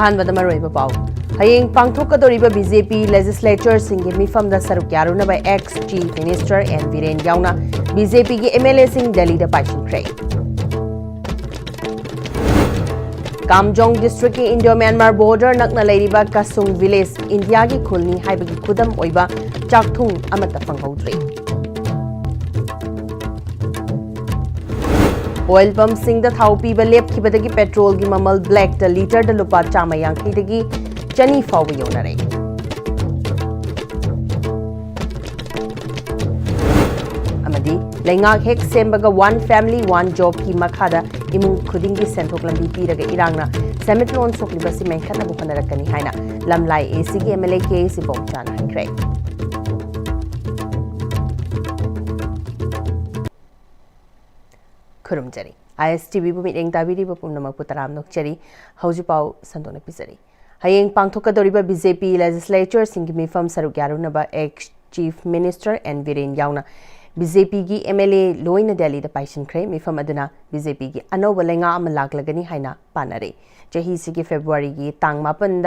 अहानबदा मरोइबा पाउ हयेंग पांगथोकदोरिबा BJP legislature सिंगे मिफम दा सरुक यारुनबा ex chief minister N Biren याउना बीजेपी की एमएलए सिंग दिल्ली दा पाइसिनख्रे कामजोंग डिस्ट्रिक्ट की इंडो म्यांमार बॉर्डर नकना लेरिबा कासुंग विलेज इंडिया की खुलनी हाइबगी खुदम ओइबा चाकथुंग अमता फंगहौद्रे ऑयल पंप सिंग दा थाव पीबा लेपखिबदगी पेट्रोल की ममल ब्लैक दा लीटर दा लुपा चामा यांखैदगी चनी फाव योनरे अमदी लेंगाक हेक सेमबगा वन फैमिली वन जॉब की मखादा इमुंग खुदिंग की सेंथोक लंबी पीरगा इरांगना सेमिटलोन सोकलिबसी मेंखना बुखनरकनी हाइना लमलाई एसी की एमएलए के सिबोम चाना हाइख्रे खुरुमजरी ISTV बुमिरेंग ताबिरिबा पुनमकपु तराम नोकचरी हौजुपाउ संदोन पिजरी हयेंग पांगथोकदोरिबा बीजेपी लेजिस्लेचर सिंगी मिफम सरुक यारुनबा ex chief minister N Biren याउना बीजेपी की एमएलए लोइन दिल्ली दा पाइसिनख्रे मिफम अदुना बीजेपी की अनौब लेंगा अमा लागलगनी हाइना पानरे चही सिगी फेब्रुआरी की तांग मापन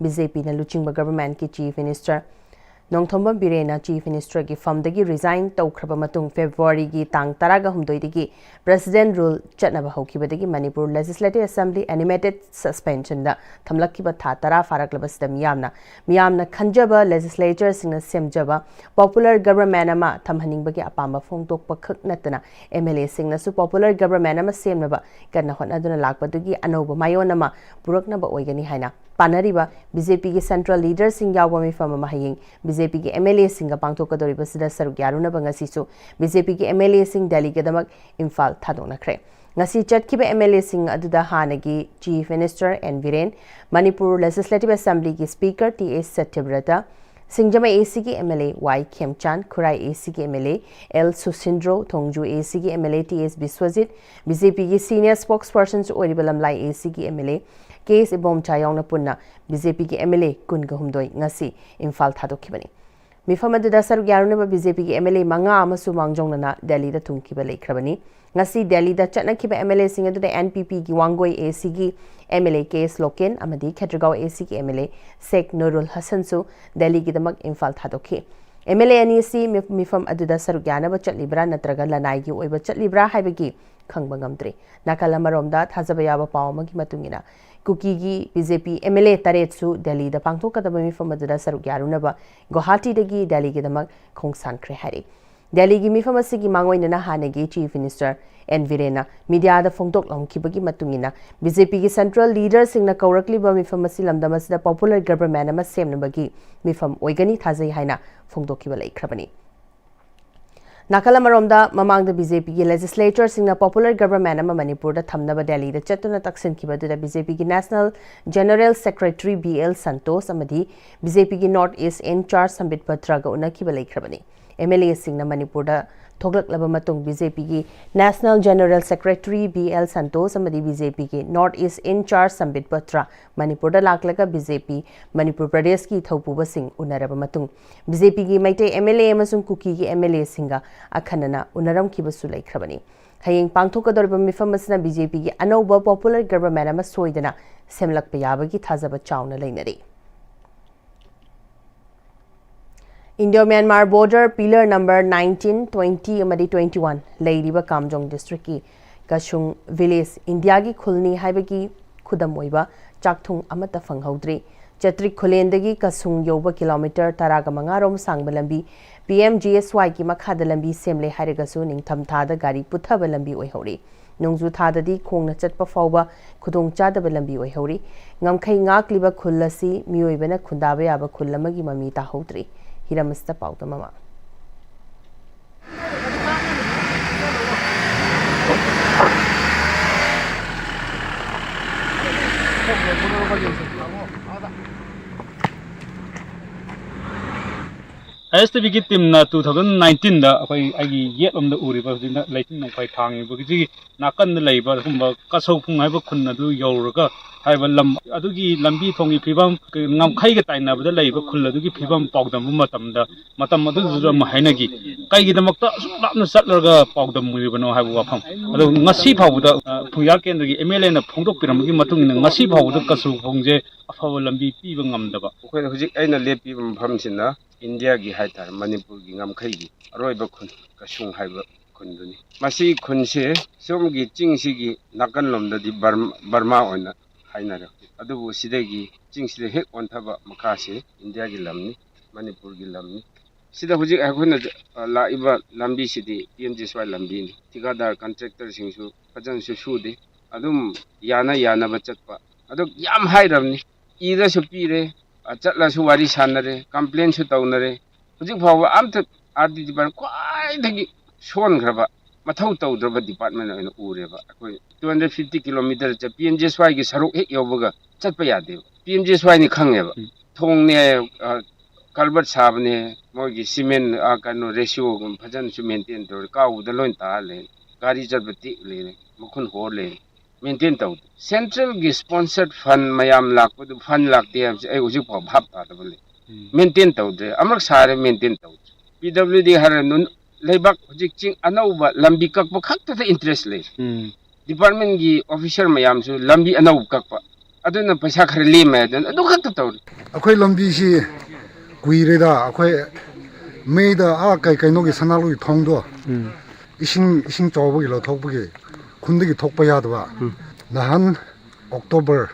बीजेपी ना लुचिंगबा गवर्नमेंट की चीफ मिनिस्टर नोंथोंबम बिरेना चीफ मिनिस्टर की फमदगी रिजाइन तौख्रबा मतुंग फेब्रुआरी की तांग तरागा हुमदोइदगी प्रेसिडेंट रूल चटनबा हौखिबदगी Manipur legislative assembly animated suspension दा थमलक्किबा था तरा फारकलबसदा मियामना खंजबा लेजिस्लेचर सिंगना सेमजबा पॉपुलर गवर्नमेंट अमा थमहनिंगबगी अपांबा फोंदोकपा खक नतना एमएलए सिंगनासु पॉपुलर गवर्नमेंट अमा सेमनबा कन्ना होनादुना लाकपदुगी अनौबा मायोनमा पुरकनबा ओइगनी हाइना पानरीबा बीजेपी की सेंट्रल लीडर सिंग यावबा मिफम अमा हयेंग बीजेपी की एमएलए सिंग पांगथोकदोरिबसिदा सरुक यारुनबा ngasisu बीजेपी की एमएलए सिंग दिल्ली के दमक इम्फाल थादोनख्रे ngasi चटखिबा एमएलए सिंग अदुदा हानगी chief minister N Biren Manipur legislative assembly की स्पीकर टीएस सत्यव्रता सिंगजमा एसी की MLA Y Khemchand Khurai AC की MLA L Susindro Thongju AC की एमएलए टीएस विश्वजित बीजेपी की सीनियर स्पोक्सपर्सन ओरिबलमलाई एसी की एमएलए केस इबोम चायोंगना पुन्ना बीजेपी की एमएलए कुनगा हुमदोई ngasi इम्फाल थादोखिबनी मिफम अदुदा सरुक यारुनबा बीजेपी की एमएलए मंगा अमसु मांगजोंगना दिल्ली दा थुंगखिबा लेख्रबनी ngasi दिल्ली दा चटनखिबा एमएलए सिंग अदुदा एनपीपी की वांगोई एसी की एमएलए केस लोकेन अमदी खेत्रगांव एसी की एमएलए शेख नूरुल हसनसु दिल्ली की दमक इम्फाल थादोखि एमएलए अनीसी मिफम अदुदा सरुक यानबा चटलिब्रा नत्रगा लनाई की ओइबा चटलिब्रा हाइबगी खंगबा ngамद्रि नाकाल अमरोमदा थाजबा याबा पाव अमगी मतुंगिना कुकी की बीजेपी एमएलए तरेटसु दिल्ली दा पांगथोकदबा मिफम अदुदा सरुक यारुनबा गुवाहाटी दगी दिल्ली की दमक खोंगसानख्रे हारि दिल्ली की मिफम असिगी मांगोइनना हानेगी चीफ मिनिस्टर एन वीरेना मीडिया दा फोंदोक लमखिबगी मतुंगिना बीजेपी की सेंट्रल लीडर सिंगना कौरकलिबा मिफम असि लमदमसदा पॉपुलर गवर्नमेंट अमा सेमनबगी मिफम ओइगनी थाजै हाइना फोंदोकिबा लेख्रबनी नाकल अमरोमदा ममांग बीजेपी की लेजिस्लेचर सिंगना पॉपुलर गवर्नमेंट अमा मणिपुर दा थमनबा दिल्ली दा चतुना तक्सिनखिबदुदा बीजेपी की नेशनल जनरल सेक्रेटरी बीएल संतोष अमदी बीजेपी की north east in charge Sambit पत्रगा उनखिबा लेख्रबनी MLA सिंगना Manipur दा थोगलकलबा मतुंग बीजेपी की नेशनल जनरल सेक्रेटरी बीएल संतोष अमदी बीजेपी की नॉर्थ ईस्ट इंचार्ज संबित पत्र मणिपुर दा लाकलगा बीजेपी मणिपुर प्रदेश की थौपुबा सिंग उनरबा मतुंग बीजेपी की मैटे एमएलए अमसुंग कुकी की एमएलए सिंगा अखनना उनरमखिबसु लेख्रबनी हयेंग पांगथोकदोरिबा मिफम असना बीजेपी की अनौबा पॉपुलर गवर्नमेंट अमा सोइदना सेमलकपा याबगी थाजबा चाउना लेनरी Indo Myanmar border pillar number 19, 20 अमदी 21 लेरिबा कामजोंग डिस्ट्रिक्ट की कासुंग विलेज इंडिया की खुलनी हाइबगी खुदम ओइबा चाकथुंग अमता फंगहौद्री चत्रिक खुलेंदगी कासुंग योबा किलोमीटर 15 रोम सांगबा लंबी PMGSY की मखादा लंबी सेमले हाइरगसु निंगथम थादा गाड़ी पुथबा लंबी ओइहौरी नोंजु थाददी खोंगना चटपा फावबा खुदोंग चादबा लंबी ओइहौरी ngамखै ngakliba खुल्लसी मियोइबना खुंदाबा याबा खुल्लमगी ममी ताहौद्री हिरमस्ता पाउता ममा ISTV की टीम ना 2019 दा अखोई आगी येट ओम दा उरिबा जिना लाइटिंग नोंफाई थांगी बगी नाकन दा लेबा हुंबा कसौ फुंग हाइबा खुन अदु यौरगा ꯍꯥꯏꯕ ꯂꯝ ꯑꯗꯨꯒꯤ ꯂꯝꯕꯤ ꯊꯣꯡꯒꯤ ꯐꯤꯕꯝ ꯉꯝꯈꯩꯒ ꯇꯥꯏꯅꯕꯗ ꯂꯩꯕ ꯈꯨꯜ ꯑꯗꯨꯒꯤ ꯐꯤꯕꯝ ꯄꯥꯎꯗꯝꯕ ꯃꯇꯝꯗ ꯃꯇꯝ ꯑꯗꯨꯗꯁꯨ ꯑꯃ ꯍꯥꯏꯅꯈꯤ ꯀꯩꯒꯤꯗꯃꯛꯇ ꯑꯁꯨꯛ ꯂꯥꯞꯅ ꯆꯠꯂꯒ ꯄꯥꯎꯗꯝꯃꯨꯔꯤꯕꯅꯣ ꯍꯥꯏꯕ ꯋꯥꯐꯝ ꯑꯗꯣ ꯉꯁꯤ ꯐꯥꯎꯕꯗ ꯐꯨꯡꯌꯥꯔ ꯀꯦꯟꯗ꯭ꯔꯒꯤ MLAꯅ ꯐꯣꯡꯗꯣꯛꯄꯤꯔꯝꯕꯒꯤ ꯃꯇꯨꯡ ꯏꯟꯅ ꯉꯁꯤ ꯐꯥꯎꯕꯗ ꯀꯁꯨ ꯈꯣꯡꯁꯦ ꯑꯐꯕ ꯂꯝꯕꯤ ꯄꯤꯕ ꯉꯝꯗꯕ ꯑꯩꯈꯣꯏꯅ ꯍꯧꯖꯤꯛ ꯑꯩꯅ ꯂꯦꯞꯄꯤꯕ ꯃꯐꯝꯁꯤꯅ ꯏꯟꯗꯤꯌꯥꯒꯤ ꯍꯥꯏꯇꯥꯔꯦ ꯃꯅꯤꯄꯨꯔꯒꯤ ꯉꯝꯈꯩꯒꯤ ꯑꯔꯣꯏꯕ ꯈꯨꯟ ꯀꯁꯨꯡ ꯍꯥꯏꯕ ꯈꯨꯟꯗꯨꯅꯤ ꯃꯁꯤ ꯈꯨꯟꯁꯦ ꯁꯣꯝꯒꯤ ꯆꯤꯡꯁꯤꯒꯤ ꯅꯥꯀꯟꯂꯣꯝꯗꯗꯤ ꯕꯔꯃꯥ ꯑꯣꯏꯅ ꯍꯥꯏꯅꯔꯦ ꯑꯗꯨꯕꯨ ꯁꯤꯗꯒꯤ ꯆꯤꯡꯁꯤꯗ ꯍꯦꯛ ꯑꯣꯟꯊꯕ ꯃꯈꯥꯁꯤ ꯏꯟꯗꯤꯌꯥꯒꯤ ꯂꯝꯅꯤ ꯃꯅꯤꯄꯨꯔꯒꯤ ꯂꯝꯅꯤ ꯁꯤꯗ ꯍꯧꯖꯤꯛ ꯑꯩꯈꯣꯏꯅ ꯂꯥꯛꯏꯕ ꯂꯝꯕꯤꯁꯤꯗꯤ Pm-Istv ꯂꯝꯕꯤꯅꯤ ꯊꯤꯀꯥꯗꯥꯔ ꯀꯟꯇ꯭ꯔꯦꯛꯇꯔꯁꯤꯡꯁꯨ ꯐꯖꯅꯁꯨ ꯁꯨꯗꯦ ꯑꯗꯨꯝ ꯌꯥꯅꯕ ꯆꯠꯄ ꯑꯗꯨ ꯌꯥꯝ ꯍꯥꯏꯔꯕꯅꯤ ꯏꯔꯁꯨ ꯄꯤꯔꯦ ꯆꯠꯂꯁꯨ ꯋꯥꯔꯤ ꯁꯥꯟꯅꯔꯦ ꯀꯝꯄ꯭ꯂꯦꯟꯁꯨ ꯇꯧꯅꯔꯦ ꯍꯧꯖꯤꯛ ꯐꯥꯎꯕ ꯑꯝꯇ RD ꯗꯤꯄꯥꯔꯠꯃꯦꯟ ꯈ꯭ꯋꯥꯏꯗꯒꯤ ꯁꯣꯟꯈ꯭ꯔꯕ ꯃꯊꯧ ꯇꯧꯗ꯭ꯔꯕ ꯗꯤꯄꯥꯔꯠꯃꯦꯟ ꯑꯣꯏꯅ ꯎꯔꯦꯕ ꯑꯩꯈꯣꯏ 250 ꯀꯤꯂꯣꯃꯤꯇꯔ Pm-Istv ꯁꯔꯨꯛ ꯍꯦꯛ ꯌꯧꯕꯒ ꯆꯠꯄ ꯌꯥꯗꯦꯕ Pm-Istv ꯈꯪꯉꯦꯕ ꯊꯣꯡꯅꯦ ꯀꯜꯕꯔꯠ ꯁꯥꯕꯅꯦ ꯃꯣꯏꯒꯤ ꯁꯤꯃꯦꯟ ꯀꯩꯅꯣ ꯔꯦꯁꯤꯌꯣꯒꯨꯝ ꯐꯖꯅꯁꯨ ꯃꯦꯟꯇꯦꯟ ꯇꯧꯔꯦ ꯀꯥꯎꯕꯗ ꯂꯣꯏ ꯇꯥꯔ ꯂꯩ ꯒꯥꯔꯤ ꯆꯠꯄ ꯇꯦꯛ ꯂꯩꯔꯦ ꯃꯈꯨꯟ ꯍꯣꯔ ꯂꯩꯔꯦ ꯃꯦꯟꯇꯦꯟ ꯇꯧꯗꯦ ꯁꯦꯟꯇ꯭ꯔꯦꯜꯒꯤ ꯁ꯭ꯄꯣꯟꯁꯔꯠ ꯐꯟ ꯃꯌꯥꯝ ꯂꯥꯛꯄꯗꯨ ꯐꯟ ꯂꯥꯛꯇꯦ ꯍꯥꯏꯕꯁꯦ ꯑꯩ ꯍꯧꯖꯤꯛ ꯐꯥꯎ ꯚꯥꯞ ꯇꯥꯗꯕ ꯂꯩ ꯃꯦꯟꯇꯦꯟ ꯇꯧꯗ꯭ꯔꯦ ꯑꯃꯔꯛ ꯁꯥꯔꯦ ꯃꯦꯟꯇꯦꯟ ꯇꯧꯗ꯭ꯔꯦ PWD ꯍꯥꯏꯔ ꯂꯩꯕꯥꯛ ꯍꯧꯖꯤꯛ ꯆꯤꯡ ꯑꯅꯧꯕ ꯂꯝꯕꯤ ꯀꯛꯄ ꯈꯛꯇꯗ ꯏꯟꯇꯔꯦꯁ ꯂꯩ ꯗꯤꯄꯥꯔꯠꯃꯦꯟꯒꯤ ꯑꯣꯐꯤꯁꯔ ꯃꯌꯥꯝꯁꯨ ꯂꯝꯕꯤ ꯑꯅꯧꯕ ꯀꯛꯄ ꯑꯗꯨꯅ ꯄꯩꯁꯥ ꯈꯔ ꯂꯦꯝꯃꯦ ꯑꯗꯨꯅ ꯑꯗꯨ ꯈꯛꯇ ꯇꯧꯔꯤ ꯑꯩꯈꯣꯏ ꯂꯝꯕꯤꯁꯤ ꯀꯨꯏꯔꯦꯗ ꯑꯩꯈꯣꯏ ꯃꯩꯗ ꯀꯩꯅꯣꯒꯤ ꯁꯅꯥꯂꯨꯒꯤ ꯊꯣꯡꯗꯣ ꯏꯁꯤꯡ ꯆꯥꯎꯕꯒꯤ ꯂꯧꯊꯣꯛꯄꯒꯤ ꯈꯨꯟꯗꯒꯤ ꯊꯣꯛꯄ ꯌꯥꯗꯕ ꯅꯍꯥꯟ ꯑꯣꯛꯇꯣꯕꯔ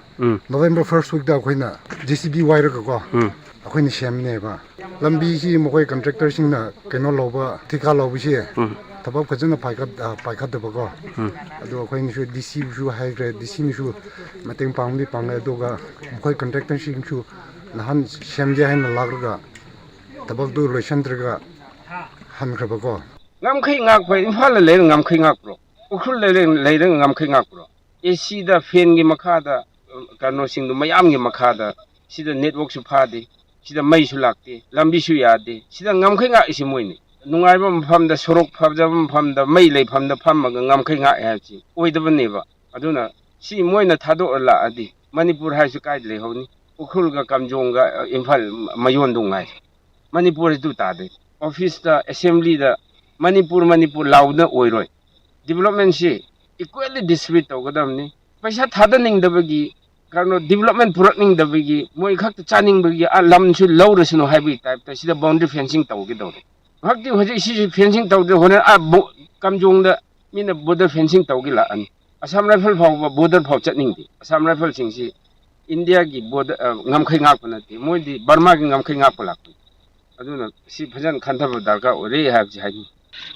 ꯅꯣꯕꯦꯝꯕꯔ ꯐꯥꯔꯁ ꯋꯤꯛꯇ ꯑꯩꯈꯣꯏꯅ JCB ꯋꯥꯏꯔꯒꯀꯣ ꯑꯩꯈꯣꯏꯅ ꯁꯦꯝꯅꯦꯕ ꯂꯝꯕꯤꯁꯤ ꯃꯈꯣꯏ ꯀꯟꯇ꯭ꯔꯦꯛꯇꯔꯁꯤꯡꯅ ꯀꯩꯅꯣ ꯂꯧꯕ ꯊꯤꯀꯥ ꯂꯧꯕꯁꯤ ꯊꯕꯛ ꯐꯖꯅ ꯄꯥꯏꯈꯠꯇꯕꯀꯣ ꯑꯗꯣ ꯑꯩꯈꯣꯏꯅꯁꯨ DCꯕꯨꯁꯨ ꯍꯥꯏꯈ꯭ꯔꯦ DCꯅꯁꯨ ꯃꯇꯦꯡ ꯄꯥꯡꯉꯦ ꯑꯗꯨꯒ ꯃꯈꯣꯏ ꯀꯟꯇ꯭ꯔꯦꯛꯇꯔꯁꯤꯡꯁꯨ ꯅꯍꯥꯟ ꯁꯦꯝꯒꯦ ꯍꯥꯏꯅ ꯂꯥꯛꯂꯒ ꯊꯕꯛꯇꯨ ꯂꯣꯏꯁꯤꯟꯗ꯭ꯔꯒ ꯍꯟꯈ꯭ꯔꯕꯀꯣ ꯉꯝꯈꯩ ꯉꯥꯛꯄ ꯏꯝꯐꯥꯜꯗ ꯂꯩꯔ ꯉꯝꯈꯩ ꯉꯥꯛꯄ꯭ꯔꯣ ꯎꯈ꯭ꯔꯨꯜꯗ ꯂꯩꯔꯒ ꯉꯝꯈꯩ ꯉꯥꯛꯄ꯭ꯔꯣ ACꯗ ꯐꯦꯟꯒꯤ ꯃꯈꯥꯗ ꯀꯩꯅꯣꯁꯤꯡꯗꯨ ꯃꯌꯥꯝꯒꯤ ꯃꯈꯥꯗ ꯁꯤꯗ ꯅꯦꯠꯋꯥꯛꯁꯨ ꯐꯥꯗꯦ ꯁꯤꯗ ꯃꯩꯁꯨ ꯂꯥꯛꯇꯦ ꯂꯝꯕꯤꯁꯨ ꯌꯥꯗꯦ ꯁꯤꯗ ꯉꯝꯈꯩ ꯉꯥꯛꯏꯁꯤ ꯃꯣꯏꯅꯤ ꯅꯨꯡꯉꯥꯏꯕ ꯃꯐꯝꯗ ꯁꯣꯔꯣꯛ ꯐꯖꯕ ꯃꯐꯝꯗ ꯃꯩ ꯂꯩꯐꯝꯗ ꯐꯝꯃꯒ ꯉꯝꯈꯩ ꯉꯥꯛꯑꯦ ꯍꯥꯏꯕꯁꯤ ꯑꯣꯏꯗꯕꯅꯦꯕ ꯑꯗꯨꯅ ꯁꯤ ꯃꯣꯏꯅ ꯊꯥꯗꯣꯛꯑ ꯂꯥꯛꯑꯗꯤ ꯃꯅꯤꯄꯨꯔ ꯍꯥꯏꯁꯨ ꯀꯥꯏꯗ ꯂꯩꯍꯧꯅꯤ ꯎꯈ꯭ꯔꯨꯜꯒ ꯀꯥꯝꯖꯣꯡꯒ ꯏꯝꯐꯥꯜ ꯃꯌꯣꯟꯗꯨ ꯉꯥꯏ ꯃꯅꯤꯄꯨꯔ ꯑꯗꯨ ꯇꯥꯗꯦ ꯑꯣꯐꯤꯁꯇ ꯑꯦꯁꯦꯝꯕ꯭ꯂꯤꯗ ꯃꯅꯤꯄꯨꯔ ꯂꯥꯎꯕꯅ ꯑꯣꯏꯔꯣꯏ ꯗꯤꯕꯦꯂꯞꯃꯦꯟꯁꯤ ꯏꯀ꯭ꯋꯦꯜꯂꯤ ꯗꯤꯁꯇ꯭ꯔꯤꯕ꯭ꯌꯨꯠ ꯇꯧꯒꯗꯕꯅꯤ ꯄꯩꯁꯥ ꯊꯥꯗꯅꯤꯡꯗꯕꯒꯤ ꯀꯩꯅꯣ ꯗꯤꯕꯦꯂꯞꯃꯦꯟ ꯄꯨꯔꯛꯅꯤꯡꯗꯕꯒꯤ ꯃꯣꯏ ꯈꯛꯇ ꯆꯥꯅꯤꯡꯕꯒꯤ ꯂꯝꯁꯨ ꯂꯧꯔꯁꯅꯨ ꯍꯥꯏꯕꯒꯤ ꯇꯥꯏꯞꯇ ꯁꯤꯗ ꯕꯥꯎꯟꯗꯔꯤ ꯐꯦꯟꯁꯤꯡ ꯇꯧꯒꯗꯧꯔꯦ ꯍꯧꯖꯤꯛ ꯁꯤꯁꯤ ꯐꯦꯟꯁꯤꯡ ꯇꯧꯗ꯭ರೆ ꯍꯣꯔꯦꯟ ꯀꯥꯝꯖꯣꯡꯗ ꯃꯤꯅ ꯕꯣर्डर ꯐꯦꯟꯁꯤꯡ ꯇꯧꯒꯦ ꯂꯥꯛꯑꯅꯤ ꯑꯁꯥꯝ ꯔꯥꯏꯐꯜ ꯐꯥꯎꯕ ꯕꯣर्डर ꯐꯥꯎ ꯆꯠꯅꯤꯡꯗꯦ ꯑꯁꯥꯝ ꯔꯥꯏꯐꯜꯁꯤꯡꯁꯤ ꯏꯟꯗꯤꯌꯥꯒꯤ ꯉꯝꯈꯩ ꯉꯥꯛꯄ ꯅꯠꯇꯦ ꯃꯣꯏꯗꯤ ꯕꯔꯃꯥꯒꯤ ꯉꯝꯈꯩ ꯉꯥꯛꯄ ꯂꯥꯛꯄꯅꯤ ꯑꯗꯨꯅ ꯁꯤ ꯐꯖꯅ ꯈꯟꯊꯕ ꯗꯔꯀꯥꯔ ꯑꯣꯏꯔꯦ ꯍꯥꯏꯕꯁꯤ ꯍꯥꯏꯅꯤꯡꯉꯤ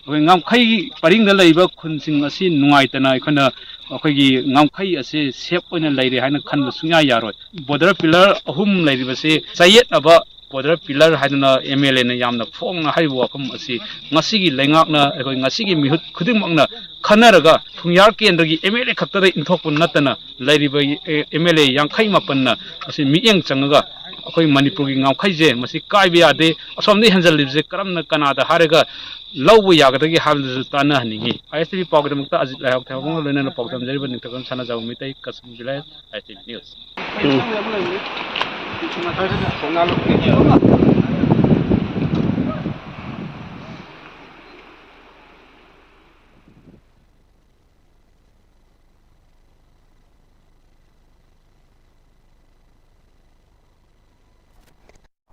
ꯑꯩꯈꯣꯏ ꯉꯝꯈꯩ ꯄꯔꯤꯡꯗ ꯂꯩꯕ ꯈꯨꯟꯁꯤꯡ ꯑꯁꯤ ꯅꯨꯡꯉꯥꯏꯇꯅ ꯑꯩꯈꯣꯏꯅ ꯑꯩꯈꯣꯏꯒꯤ ꯉꯝꯈꯩ ꯑꯁꯤ ꯁꯦꯞ ꯑꯣꯏꯅ ꯂꯩꯔꯦ ꯍꯥꯏꯅ ꯈꯟꯕ ꯁꯨꯡꯌꯥ ꯌꯥꯔꯣꯏ ꯕꯣर्डर pillar 3 ꯂꯩꯔꯤꯕꯁꯤ ꯆꯌꯦꯠꯅꯕ border pillar haiduna MLA na yamna phongna haibu wafam asi ngasigi leingakna ekoi ngasigi mihut khudingmakna khanaraga thungyar kendragi MLA khaktara inthokpun natana lairiba MLA yangkhai mapanna asi mieng changaga akoi manipurgi ngawkhai je masi kaibe ade asomni hanjalibje karamna kanada haraga lawbu yagadagi habdu tana haningi ISTV pawgdamukta ajit lahak thawung loinana pawgdam jariba ningtakam sana jawmi tai kasum bilai ISTV news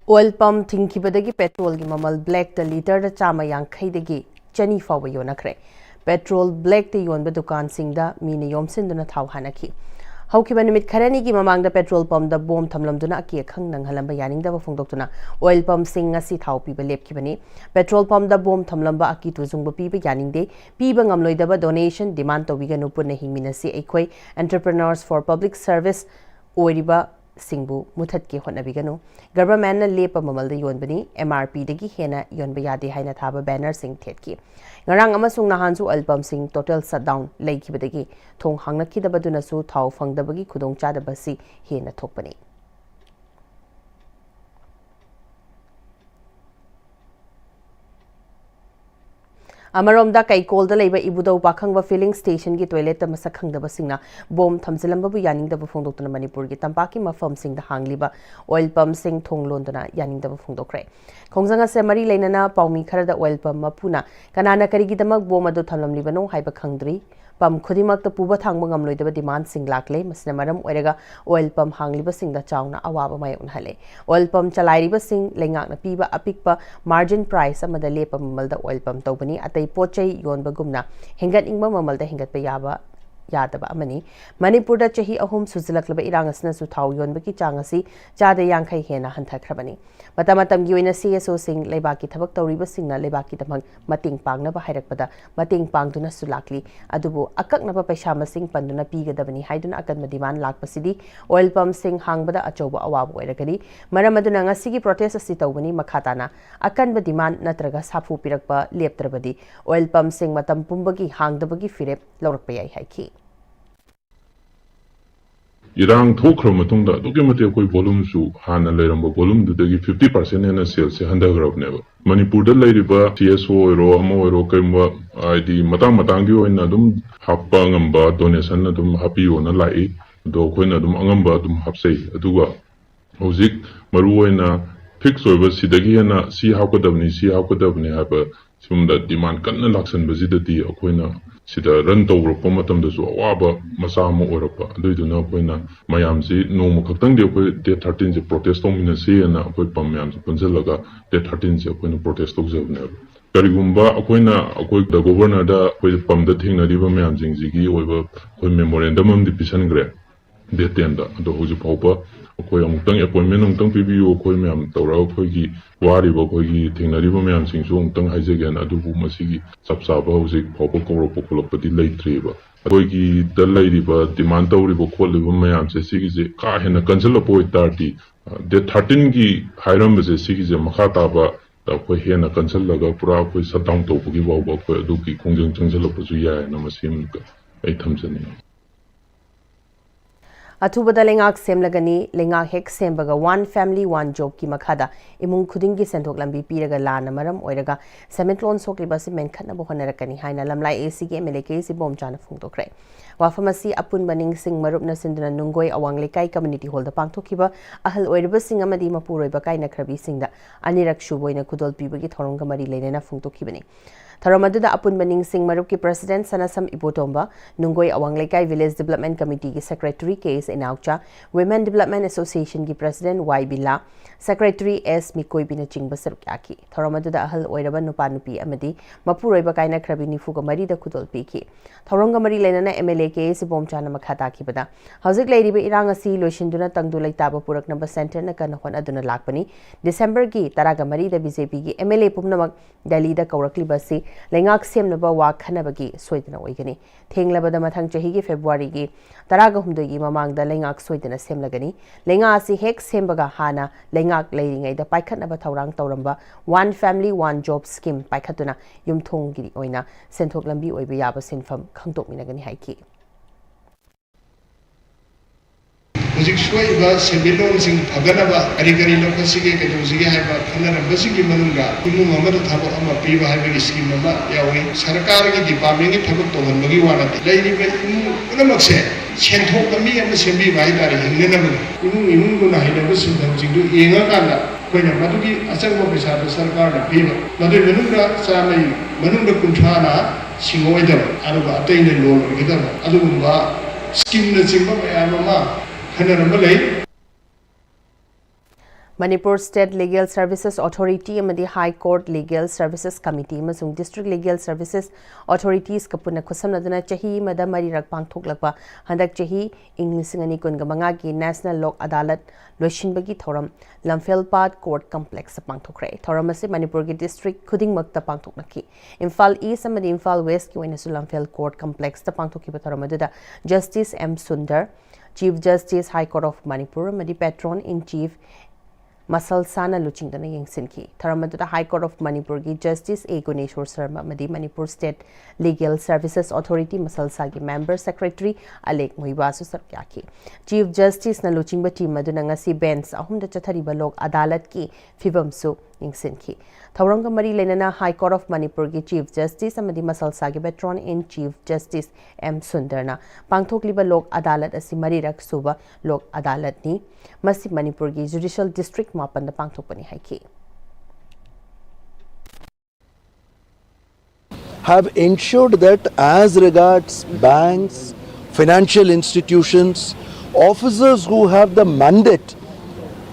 Oil pump thingkibadagi petrol gi mamal black the liter da chama yankhaidagi chani fawa yonakre petrol black the yonba dukan singda mini yomsinduna thau hanaki haukiba nimit kharani gi mamang da petrol pump da bom thamlamduna aki khang nang halamba yaningda ba phongdoktuna oil pump sing asi thau piba lepkibani petrol pump da bom thamlamba aki tujungba piba yaningde piba ngamloidaba donation demand tobiga nupunna hingminasi ekhoi entrepreneurs for public service oiriba Singbu Muthatki Honabigano, government lepa mamal the yonbani, MRP degi hena yonba yadi haina thaba banner sing tetki. Narang amasung nahansu album sing total shutdown lake badagi, Tong Hangnaki the Badunasu, Tau Fang the Bagi Kudong Chadabasi, hena topani. अमरोमदा कैकोलदा लेबा इबुदौ Pakhangba filling station की toilet मसक खंगदबा सिंगना बोम थमजिलंबबु यानिंगदबा फोंदोक्तुना मणिपुर की तंपाकी मफम सिंगदा हांगलिबा oil pump सिंग थोंगलोंदना यानिंगदबा फोंदोक्रे खोंजंग से मरी लेनना पाउमी Khardah oil pump मपुना कनाना करिगिदमक बोम अदु थमलमलिबनो हाइबा खंगद्री पम खुदिमक पुब थांग ngamloidaba demand sing lakle masna maram oiraga oil pump hangliba singda chauna awaba mayonhale oil pump chalairiba sing lengak na piba apikpa margin price amada lepa mamalda oil pump tawbani atai pochai yonba gumna hingat ingba mamalda hingat pa yaba yadaba amani manipur da chahi ahum suzlaklaba irang asna su thau yonba ki changasi chada yangkhai hena hanthakhrabani matamatam gi oina CSO sing lebaki thabak tawriba singna lebaki tamang mating pangna ba hairakpada mating pangduna sulakli adubu akakna ba paisa masing panduna pigadabani haiduna akan demand lakpasidi oil pump sing hangbada achoba awab oiragani maramaduna ngasigi protest asi tawbani makhatana akan ba demand natraga sapu pirakpa leptrabadi oil pump sing matam pumbagi hangdabagi firep lawrakpa yai haiki इरांग थोखर मतुंगदा दुके मते कोई volume सु हाना लेरंबो volume दुदगी 50% हेना सेल से हंदग्रबनेबो मणिपुर द लेरिबा CSO रो अमो रो कैमवा आईडी मतांग मतांगी ओइना दुम हापा ngamba डोनेशन ना दुम हापियो ना लाई दो खोइना दुम अंगamba दुम हापसै अदुगा होजिक मरु ओइना फिक्स ओइबा सिदगी हेना सी हापकदबनी हाबा सुमदा डिमांड कन्ना लाक्सन बजिदती अखोइना सिदा रन तौरप मतमदसु अवाबा मसा अमा ओरप अदुइदुना अखोइना मयामसि नोम खक्तंग दे अखोइ डे 13 से प्रोटेस्ट तौमिनसे ना अखोइ पम मयामसि पुनजलगा डे 13 से अखोइना प्रोटेस्ट तौजबने करिगुम्बा अखोइना अखोइ द गवर्नर दा अखोइ पम द थिंगनरिबा मयामसिंगजिगी ओइबा अखोइ मेमोरेंडम अमदि पिसनग्रे डे 10 दा अदो होजि फावबा अखोइ अमुक्तंग अपॉइंटमेंट अमुक्तंग पिबियो अखोइ मयाम तौरा अखोइगी वारिबा अखोइगी थिंगनरिबा मयामसिंगसु अमुक्तंग हाइजेगेन अदुबु मसिगी चपसाबा होजि फावबा कौरप खोलपदि लैत्रिबा अखोइगी द लैरिबा डिमांड तौरिबा खोलिबा मयामसे सिगिजे का हेना कंसलप ओइतारति डे 13 की हाइरमबसे सिगिजे मखा ताबा अखोइ हेना कंसलगा पुरा अखोइ सटडाउन तौबगी बावबा अखोइ अदुगी खोंजंग चंगसलपसु याय ना मसिमका ऐ थमजनी अथुबदा लेंगाक सेमलगनी लेंगाक हेक सेमबगा वन फैमिली वन जॉब की मखादा इमुंग खुदिंगी सेंथोक लंबी पीरगा लाना मरम ओइरगा सेमेंटलोन सोकलिबा से मेनखनबो होनरकनी हाइना लमलाई एसी के एमएलए के सी बोम चाना फुंगतोखरे वाफमसी अपुन बनिंग सिंह मरुपना सिंदना नुंगोय अवांग लेकाई कम्युनिटी हॉल दा पांगथोखिबा अहल ओइरबा सिंह अमदी मपुरोइबा काइना खरबी सिंहदा अनिरक सुबोइना खुदोल पीबगी थोरंगा मरी लेनेना फुंगतोखिबनी थरमदुदा अपुन बनिंग सिंह मरुप की president Sanasam Ibotomba Nungoi Awang Leikai village development committee की secretary KS Inaocha women development association की president Y Bila secretary S मिकोइबिना चिंग सरुक याकी थरमदुदा अहल ओइरबा नुपा नुपी अमदी मपुरोइबा काइना खरबी निफुगा मरीदा खुदोल पीकी थौरंगा मरी लेना एमएलए के एस बोमचाना मखाता किबदा हौजिक लेरिबा इरांग असी लोइसिंदुना तंगदु लैताबा पुरकनबा सेंटर न कन होन अदुना लाकपनी दिसंबर की तरागा मरीदा बीजेपी की एमएलए पुमनमक दिल्ली दा कौरकलिबसी लेंगाक सेमनबा वा खनबगी सोइदना ओइगनी थेंगलबदा मथंग चही की फेब्रुआरी की तरागा हुमदगी ममांगदा लेंगाक सोइदना सेमलगनी लेंगा असी हेक सेमबगा हाना लेंगाक लेरिंगैदा पाइखनबा थौरांग तौरंबा one family one job scheme पाइखतुना युमथोंगी ओइना सेंथोक लंबी ओइबा याबा सिनफम खंगतोकमिनगनी हाइकी Hujik soiba sebilong sing phaganaba kari lokasige kedosige haiba khanarabasigi manunga imung amada thabak ama piba haibagi scheme ama yawi sarkar gi department gi thabak tohonbagi wanati lairiba imung punamakse senthok kami ama sembi bai dari hingnena imung guna haidaba sindham jingdu yenga kana koina madugi achangba pesa da sarkar na piba madu manunga samai manunga kunthana singoidaba aruba ataina loan gidaba adugumba scheme na jingba mayama Manipur State Legal Services Authority amadi High Court Legal Services Committee amasung District Legal Services Authorities kapuna khusamnaduna chahi mada mari rak pangthoklakpa handak chahi inglisingani kungamanga gi National Lok Adalat loishinbagi thoram Lamphel Court Complex pangthokre thoram ase Manipur gi district khuding makta pangthoknaki Imphal East amadi Imphal West ki oina su Lamphel Court Complex ta pangthokhiba thoram aduda Justice M Sundar Chief Justice High Court of Manipur amadi Patron in Chief masal sana luchingdana yengsinki tharamaduna High Court of Manipur gi Justice A Guneshwar Sharma madi Manipur State Legal Services Authority masal sagi member secretary Alek Muibasu sarkyaki Chief Justice na luchingba team maduna ngasi bench ahumda chathariba Lok Adalat ki fibamsu yengsinki thawranga mari lenana High Court of Manipur gi Chief Justice amadi masal sagi Patron in Chief Justice M Sundarna pangthokliba Lok Adalat asi mari rak suba Lok Adalat ni masi Manipur gi Judicial District mapan da pangthokpani haiki have ensured that as regards banks, financial institutions, officers who have the mandate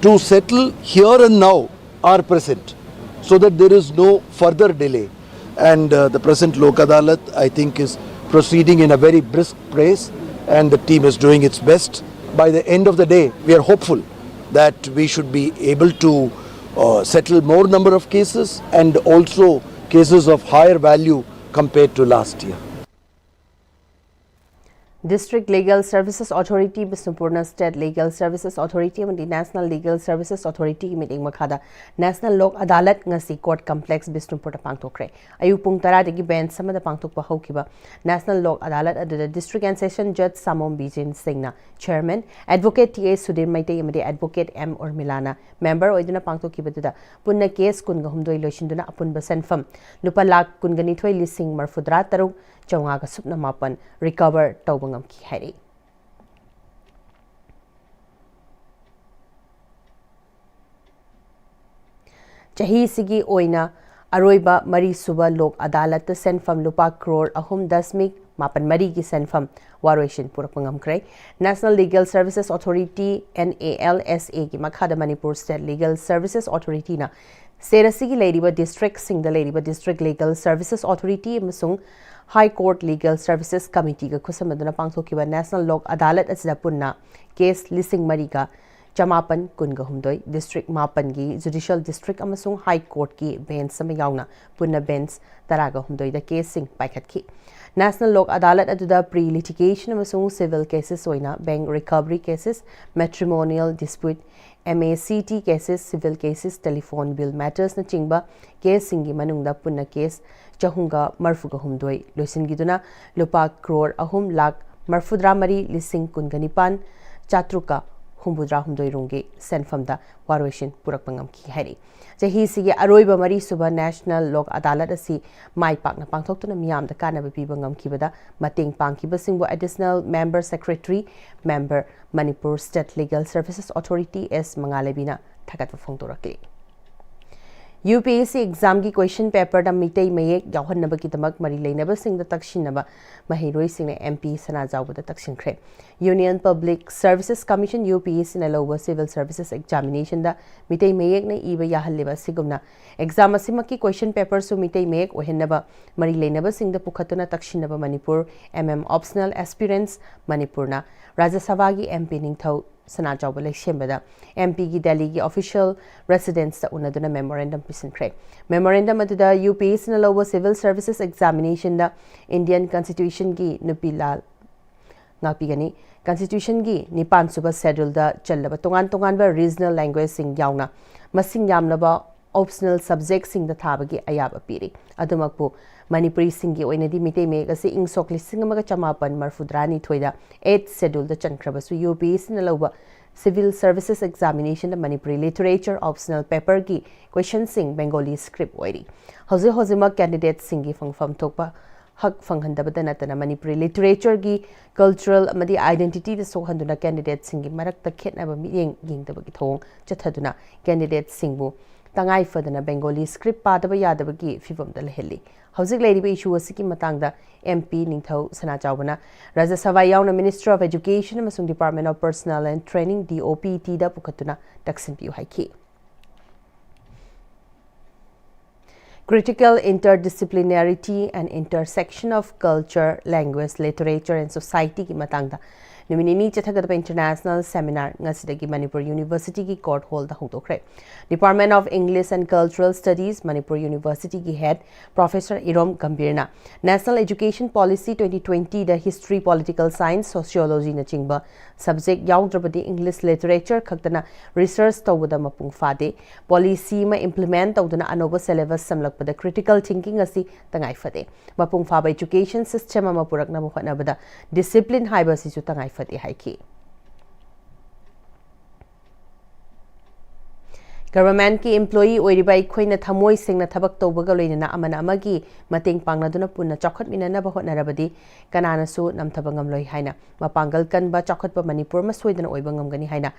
to settle here and now are present, so that there is no further delay. And the present Lok Adalat, I think, is proceeding in a very brisk pace, and the team is doing its best. By the end of the day, we are hopeful that we should be able to settle more number of cases and also cases of higher value compared to last year. District Legal Services Authority, Bisnupurna State Legal Services Authority, and the National Legal Services Authority meeting Makada National Lok Adalat ngasi Court Complex Bisnupurta pangtokre. Ayupung taradagi bench sama da pangtokpa hokiba National Lok Adalat at the District and Session Judge Samom Bijin Singna, Chairman, Advocate T.A. Sudhir Maite Yamadi Advocate M. Urmilana, Member Oiduna Pangtokiba Duda, Punna case Kunga Humdoi Loshinduna Apun Basenfam, Lupalak Kunganitway Lising Marfudra Tarung, Chongaga Supna Mapan, recover Taubangam Ki Hari. Chahi Sigi Oina, Aroiba Mari Suba Lok Adalat Senfam Lupa Crore Ahum Dasmik, Mapan Mari Ki Senfam, Warwation Purapangam Kray, National Legal Services Authority NALSA Ki Makhada Manipur State Legal Services Authority na Serasigi Ladyba District Sing the Ladyba District Legal Services Authority Masung High Court Legal Services Committee ga kusamaduna pangthokiba National Lok Adalat asida punna case lising mariga chamapan kunga humdoi district mapan gi Judicial District amasung High Court ki bench sama yauna punna bench taraga humdoi da case sing paikhatki National Lok Adalat aduda pre-litigation amasung civil cases oina bank recovery cases matrimonial dispute MACT cases civil cases telephone bill matters na chingba case singi manungda punna case Chahunga Marfuga Humdoi, Lusin Lupa Crore Ahum Lak Marfudra Mari Lising Kunganipan Chatruka Humbudra Humdoi Rungi Senfamda Warwashin Purakpangam Ki Hari. Jahi Sige Aroiba Mari Suba National Lok Adalat Asi Mai Pak na Pangtok to Miam the Kana Bibangam Kibada Mating Pangkiba Singbo Additional Member Secretary Member Manipur State Legal Services Authority S Mangalebina Takat Fongtoraki. UPSC exam ki question paper da mitei mayek yawhannaba ki tamak mari leinaba sing da takshinaba mahiroi sing na MP sana jawba da takshin khre Union Public Services Commission UPSC na lowa civil services examination da mitei mayek na iba yahalliba sigumna exam asima ki question paper su mitei mayek ohennaba mari leinaba sing da pukhatuna takshinaba Manipur optional aspirants Manipur na Rajya Sabha gi MP ningthau Sana Jawba Shembada, MP gi Delhi gi official residence da unaduna memorandum pisin kre. Memorandum aduda UPSC na lowa civil services examination da Indian Constitution gi nupilal ngapigani Constitution gi nipan suba schedule da challaba tongan ba regional language sing yauna masing yamlaba optional subject sing da thabagi ayaba piri adumakpu Manipuri singi oinadi mitei meg ase ingsok lising amaga chamapan marfudrani thoida 8th schedule da chankrabasu UPSC na lowa civil services examination da Manipuri literature optional paper ki question sing Bengali script oiri hozima candidate singi fangfam thokpa hak fanghandabada natana Manipuri literature gi cultural amadi identity da sohanduna candidate singi marakta khetnaba miyeng yingdabagi thong chathaduna candidate singbu tangai fadana Bengali script padaba yadabagi fibam da leheli Hauzik Lady issue asiki matangda MP Ningthau Sana Chawbana Rajya Sabha yauna Minister of Education amasung Department of Personnel and Training DOPT da pukhatuna taksin piu haiki Critical interdisciplinarity and intersection of culture, language, literature and society ki matangda नुमिनिनी चथगदब international seminar ngasiदagi Manipur University की court hall दा होंदोखरे department of English and cultural studies Manipur university की head professor Irom गंभीरना national education policy 2020 द history political science sociology न चिंगबा सब्जेक्ट याउद्रबदी इंग्लिश लिटरेचर खक्तना रिसर्च तौबदा मपुंग फादे पॉलिसी में इंप्लीमेंट तौदना अनोबा सिलेबस समलकपदा क्रिटिकल थिंकिंग असी तंगाई फदे मपुंग फाबा एजुकेशन सिस्टम अमा पुरकना होटनाबदा डिसिप्लिन हाइबा सिसु तंगाई फदे हाइकी गवर्नमेंट की employee ओइरिबा अखोइना थमोइ सेंगना थबक तौबगा लोइना Amna अमगी मतेंग पांगनादुना पुन्ना चौखटमिननाबा होटनारबदी कनानासु नमथबा ngamloi haina mapangal kanba chaukhotpa manipur ma soidana oiba ngamgani haina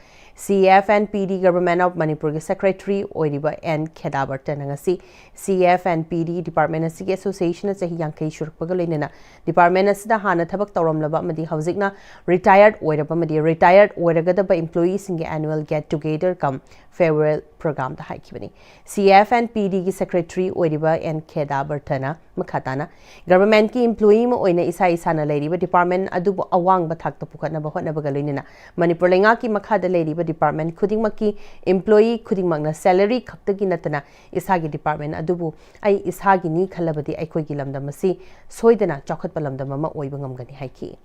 CF and PD government of manipur ge secretary oiriba N Khedabarta nangasi CF and PD department asigi association chahi yankai shurpaga loinana department asida hana thabak tawramlaba amadi haujikna retired oiraba amadi retired oiragadaba employees inge annual get together come farewell program da haikibani CF and PD ki secretary oiriba N Khedabarta na makhatana government ki employee ma oina isa isana leiriba department adubu awang ba thakta pukatna ba hotna ba loinana manipur lenga ki makhada leiriba department khuding maki employee khuding makna salary khakta gi natana isa gi department adubu ai isa gi ni khalabadi ai khoi gi lamda masi soidana chokhat pa lamda ma oiba ngamgani haiki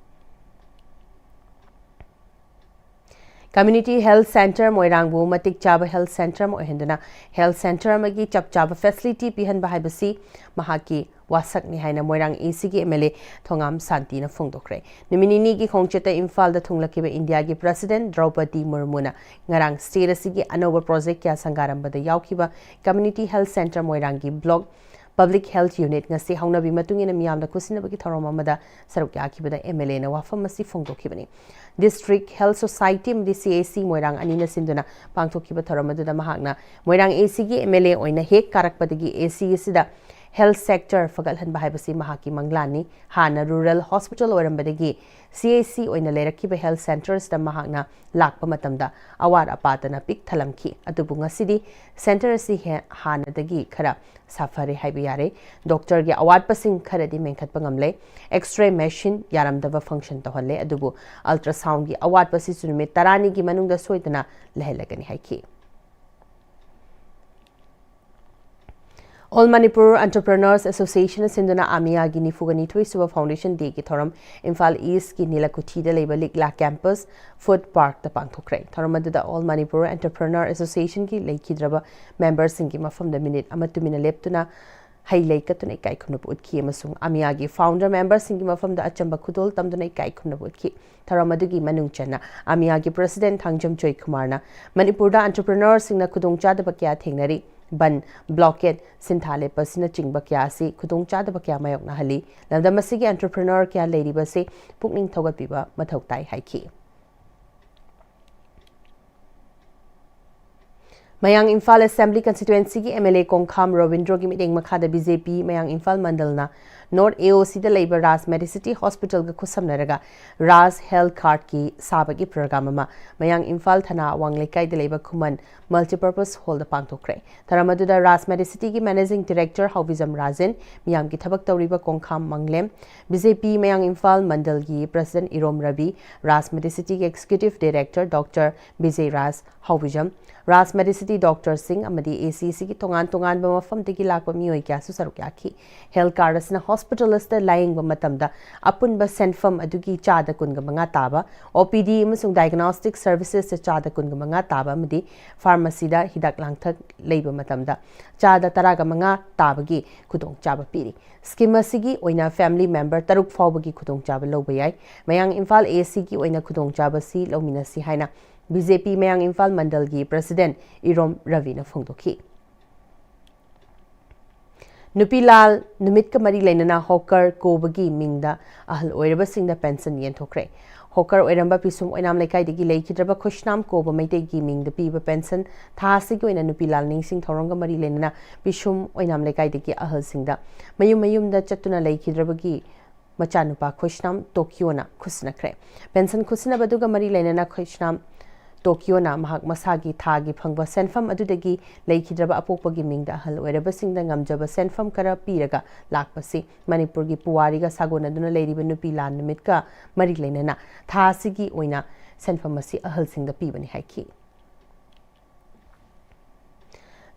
Community Health Center Moirangbu Matik Chaba Health Center Mohendana Health Center Magi Chap Chaba Facility Pihan Bahibasi Mahaki Wasak ni haina Moirang ECG MLA Thongam Santi na Fungdokre Niminini gi Khongcheta Imphal da Thunglakiba India gi President Draupadi Murmuna Ngarang State Asigi Anova Project kya Sangaramba da Yaukiba Community Health Center Moirangi Blog Public Health Unit ngasi hauna bi matungina miyamda kusina bagi tharom amada saruk yakibada MLA na wafam masi fongdokibani District Health Society mdi CAC Moirang anina sinduna pangthokiba tharom adu da mahakna Moirang AC gi MLA oina hek karakpadagi AC sida Health Sector fagalhan bahibasi mahaki manglani hana Rural Hospital orambadagi CAC oina lerakiba Health Centers da mahakna lakpa matamda awar apatana pik thalamki adubu ngasidi center si hana dagi khara safari haibiyare doctor gi award pasing khara di menkhat pangamle x-ray machine yaramdava function to halle adubu ultrasound gi award pasi sunme tarani gi manungda soidana lehelagani haiki All Manipur Entrepreneurs Association Sinduna Amia Gini Fugani Tuisuba Foundation Day ki thoram Imphal East ki Nilakuthi da leiba Likla Campus Food Park da pangthokre thoramadu da All Manipur Entrepreneur Association ki leikidraba members singi mafam da minute amatumina leptuna hai leikatuna ikai khunab utki amasung Amia gi founder members singi mafam da achamba khudol tamduna ikai khunab utki thoramadu gi manungchana Amia gi president Thangjam Choi Kumar na Manipur da entrepreneurs singna khudongcha da bakya thengnari ban blockade sinthale pasina chingba kya si khudong chada ba kya mayok na hali lamda masigi entrepreneur kya lady ba se pukning thogat piba mathok tai haiki Mayang Imphal Assembly Constituency ki MLA Kongkham Ravindro ki meeting makhada BJP Mayang Imphal Mandalna North AOC the Labor Ras Medicity Hospital ga khusamnaraga Ras Health Card ki sabagi program ma Mayang Imphal thana wanglekai the Labor Khuman Multipurpose Hall the pangthokre tharamadu da Ras Medicity ki Managing Director Hawizam Rajan miyam ki thabak tawriba Kongkham Manglem BJP Mayang Imphal Mandal gi President Irom Ravi Ras Medicity ki Executive Director Dr. Bijay Ras Hawizam Ras Medicity Dr. Singh amadi ACC ki tongan ba mafam tegi lakpa miyoi kya su saruk yakhi health card asna hospital asta lying ba matamda apun ba senfam adugi chada kun ga manga taba OPD amasung diagnostic services se chada kun ga manga taba amadi pharmacy da hidak langthak leiba matamda chada taraga manga tabagi khudong chaba piri scheme asigi oina family member taruk fawbagi khudong chaba loba yai Mayang Imphal AC ki oina khudong chaba si lomina si haina BJP Mayang Imphal Mandal gi President Irom Ravi na phongdokhi Nupilal numit ka mari lainana hawker kobagi mingda ahal oiraba singda pension yen thokre hawker oiramba pisum oinam lekai digi leikidraba khushnam koba maite gi mingda piba pension thasi gi oina Nupilal ning sing thoronga mari lainana pisum oinam lekai digi ahal singda mayum da chatuna leikidraba gi machanupa khushnam Tokyo na khusnakre pension khusna baduga mari lainana khushnam Tokyo-na mahak masagi thagi phangba senfam adudagi leikidraba apokpagi mingda ahal oirabasingda ngamjaba senfam kara piraga lakpasi Manipurgi puwariga sagonaduna leiriba nupi lan numitka mari leinana thasigi oina senfam asi ahalsingda pibani haiki.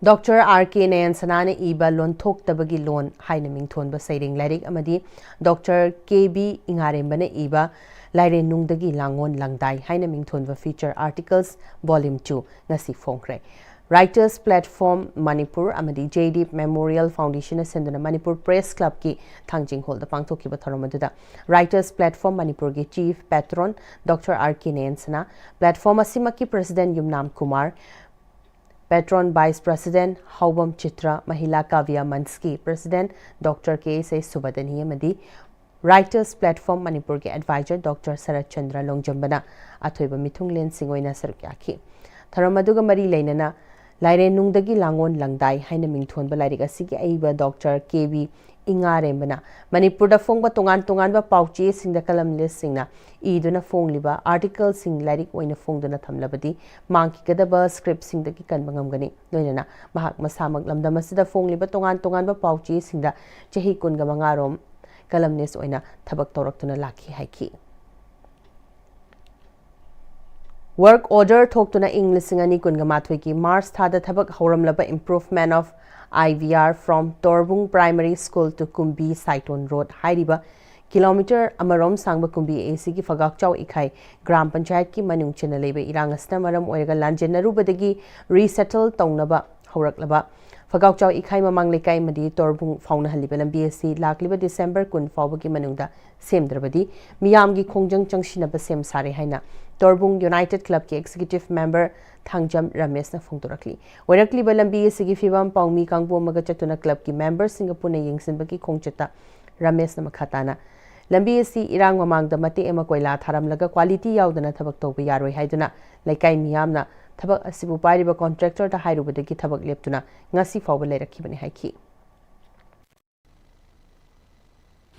Dr. R.K. Nayan Sanana iba lon thok tabagi lon haina mingthonba sairing lairik amadi Dr. K.B. Ingarembana iba Laire Nungdagi Langon Langdai haina mingthonba feature articles volume 2 ngasi phongkre. Writers Platform Manipur amadi JD Memorial Foundation senduna Manipur Press Club ki thangjing hall da pangthokiba thoromaduda Writers Platform Manipur ki Chief Patron Dr. R.K. Nayan Sana Platform asimaki President Yumnam Kumar Patron Vice President Haubam Chitra Mahila Kavya Manski President Dr. K.S. Subadani amadi Writers Platform Manipur ke Advisor Dr. Sarat Chandra Longjambana athoiba mithunglen singoina sarukyaki tharamaduga mari leinana laire nungdagi langon langdai haina mingthonba lairi asigi aiba Dr. KB Ingarembana Manipur da phongba tongan ba pauche singda kalam list singna iduna phongliba article sing lairi oina phongduna thamlabadi mangki kadaba script singdagi kanbangamgani noinana mahak masamak lamdamasida phongliba tongan ba pauche singda chahi kunga mangarom kalamnes oina thabak toraktuna lakhi haiki work order thoktuna inglisingani kunga mathoi ki Mars thada thabak hauramlaba improvement of IVR from Torbung Primary School to Kumbi Saiton Road hairiba kilometer amarom sangba Kumbi AC ki fagak chaw ikhai gram panchayat ki manung chena lebe irangasna maram oiraga lanjenarubadagi resettle tawnaba hauраklaba Fagak Chow Ikai Mamang Lekai Madi Torbung Fauna Halibalam BSC Lakliba December Kun Fawaki Manunda Sem Drabadi Miyamgi Kongjang Changshinaba Sem Sari Haina Torbung United Club ki Executive Member Thangjam Ramesh na Fongtorakli Warakli Balam BSC ki Fibam Pangmi Kangbo Magachatuna Club ki Member Singapore na Yingsinbaki Kongchata Ramesh na Makhatana Lambi si irang mamangda mate ema koila tharamlaga quality yaudana thabak tawba yaroi haiduna laikai miyamna thabak asibu pairiba contractor ta hairubadagi thabak leptuna ngasi fawba leirakhibani haiki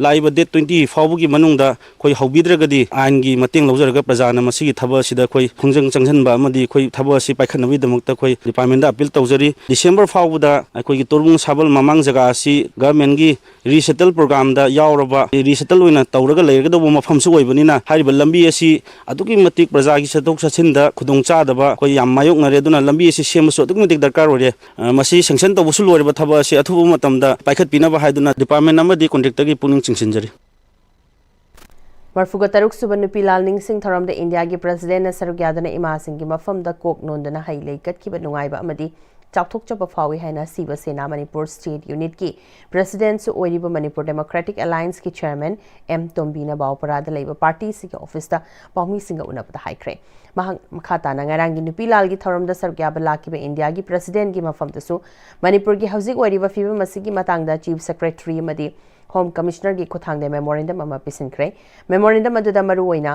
live date 20 फाउबगी मनुंगदा कोई हौबिद्रगदी आइनगी मतेंग लौजरगा प्रजाना मसिगी थबा सिदा कोई खुंजंग चंगजनबा अमदी कोई थबा सि पाइखनबी दमकता कोई department दा अपील तौजरी डिसेंबर फाउबदा कोई तोरबुंग साबल ममांग जगा सि गवर्नमेंट गी रिसेटल प्रोग्राम दा यावरबा रिसेटल ओइना तौरगा लेरगदो मफमसु ओइबनिना हारिबा लंबी असि अदुकी मतिक प्रजागी सतोक सचिनदा खुदोंग चादबा कोई याम मायोक नरे दुना लंबी असि सेमसु अदुकी मतिक दरकार ओरे मसि सेंक्शन तौबसु लोरबा थबा असि अथुबु मतमदा पाइखत पिनाबा हाइदुना डिपार्टमेंट अमदी कॉन्ट्रैक्टर गी पुनिंग चिंसिनजरी Marfuga Taruk Subanupi Lalning Singh Tharam the India ki President Nasaruk Yadana Ima Singh ki mafam da kok nondana hailei kat ki banungaiba amadi chakthok chapa phawi haina Siva Sena Manipur State Unit ki President su oiriba Manipur Democratic Alliance ki Chairman M Tombina Bauparada leiba party si ki office da Pahmi Singh unapda haikre Makhata na ngarang gi nupi lal gi Tharam da Saruk Yabala ki India ki President ki mafam da su Manipur ki housing oiriba fiba masigi matang da Chief Secretary amadi Home Commissioner ki Kothang de memorandum ama pisinkre memorandum adu da maruoina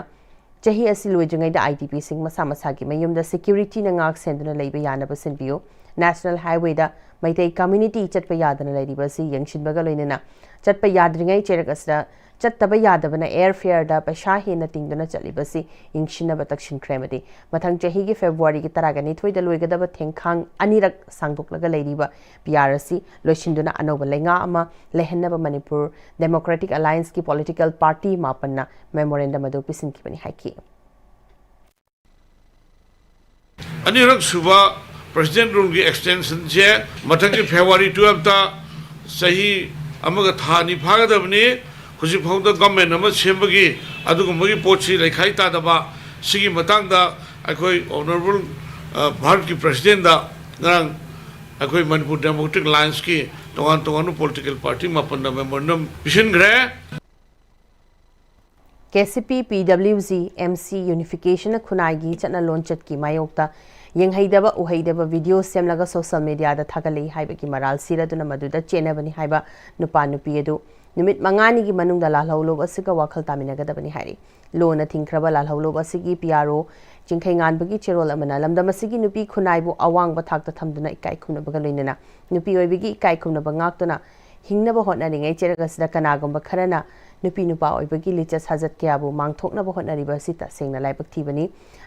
chahi asi loijungai da ITP sing masa masa ki mayum da security na ngak senduna leiba yana basin bio National Highway da maitai community chatpa yadana leiba si yangshin baga loinena chatpa yadringai cherakasda chattaba yadabana airfare da paisha hena tingduna chalibasi yingshina batakshin kremadi mathang chahi gi February ki taragani thoida loigadaba thengkhang anirak sangdoklaga leiriba PRC loishinduna anoba lenga ama lehenna Manipur Democratic Alliance ki political party mapanna memorandum adu pisin ki bani haiki anirak suba president rule ki extension je mathang ki February 12 ta sahi amaga thani phagadabni Kusi Pongda government number Chembagi, Adugumagi Pochi, like Haitadaba, Sigi Matanga, Akoi Honorable Bharki President, Narang, Akoi Manipur Democratic Alliance, Towan political party, Mapanda memorandum, Vision Gray. KCP PWZ MC Unification Kunaigi Chana Lonchat ki Mayokta Yang Haidaba Uhaidaba video semlaga social media da Thakali Haiba ki Maral Sira Duna Maduda Chenabani Haiba Nupanupi Edu Numit Mangani ki Manung da Lalholo Basika Wakal Taminagadabani Hari Lona Tinkraba Lalholo Basiki PRO Jinkangan Bagi Chirol Amana Lamda Masigi Nupi Kunaibu Awang Batakta Tamduna Ikai Kuna Bagalina Nupi Oibigi Ikai Kuna Bangaktuna Hingnaba Hotna Ringai Cheragas da Kanagum Bakarana नुपी नुपा ओइबगी लिचत साजत क्याबु मांगथोकनब होटनरिबा सिता सेंगना लाइबक थीबनी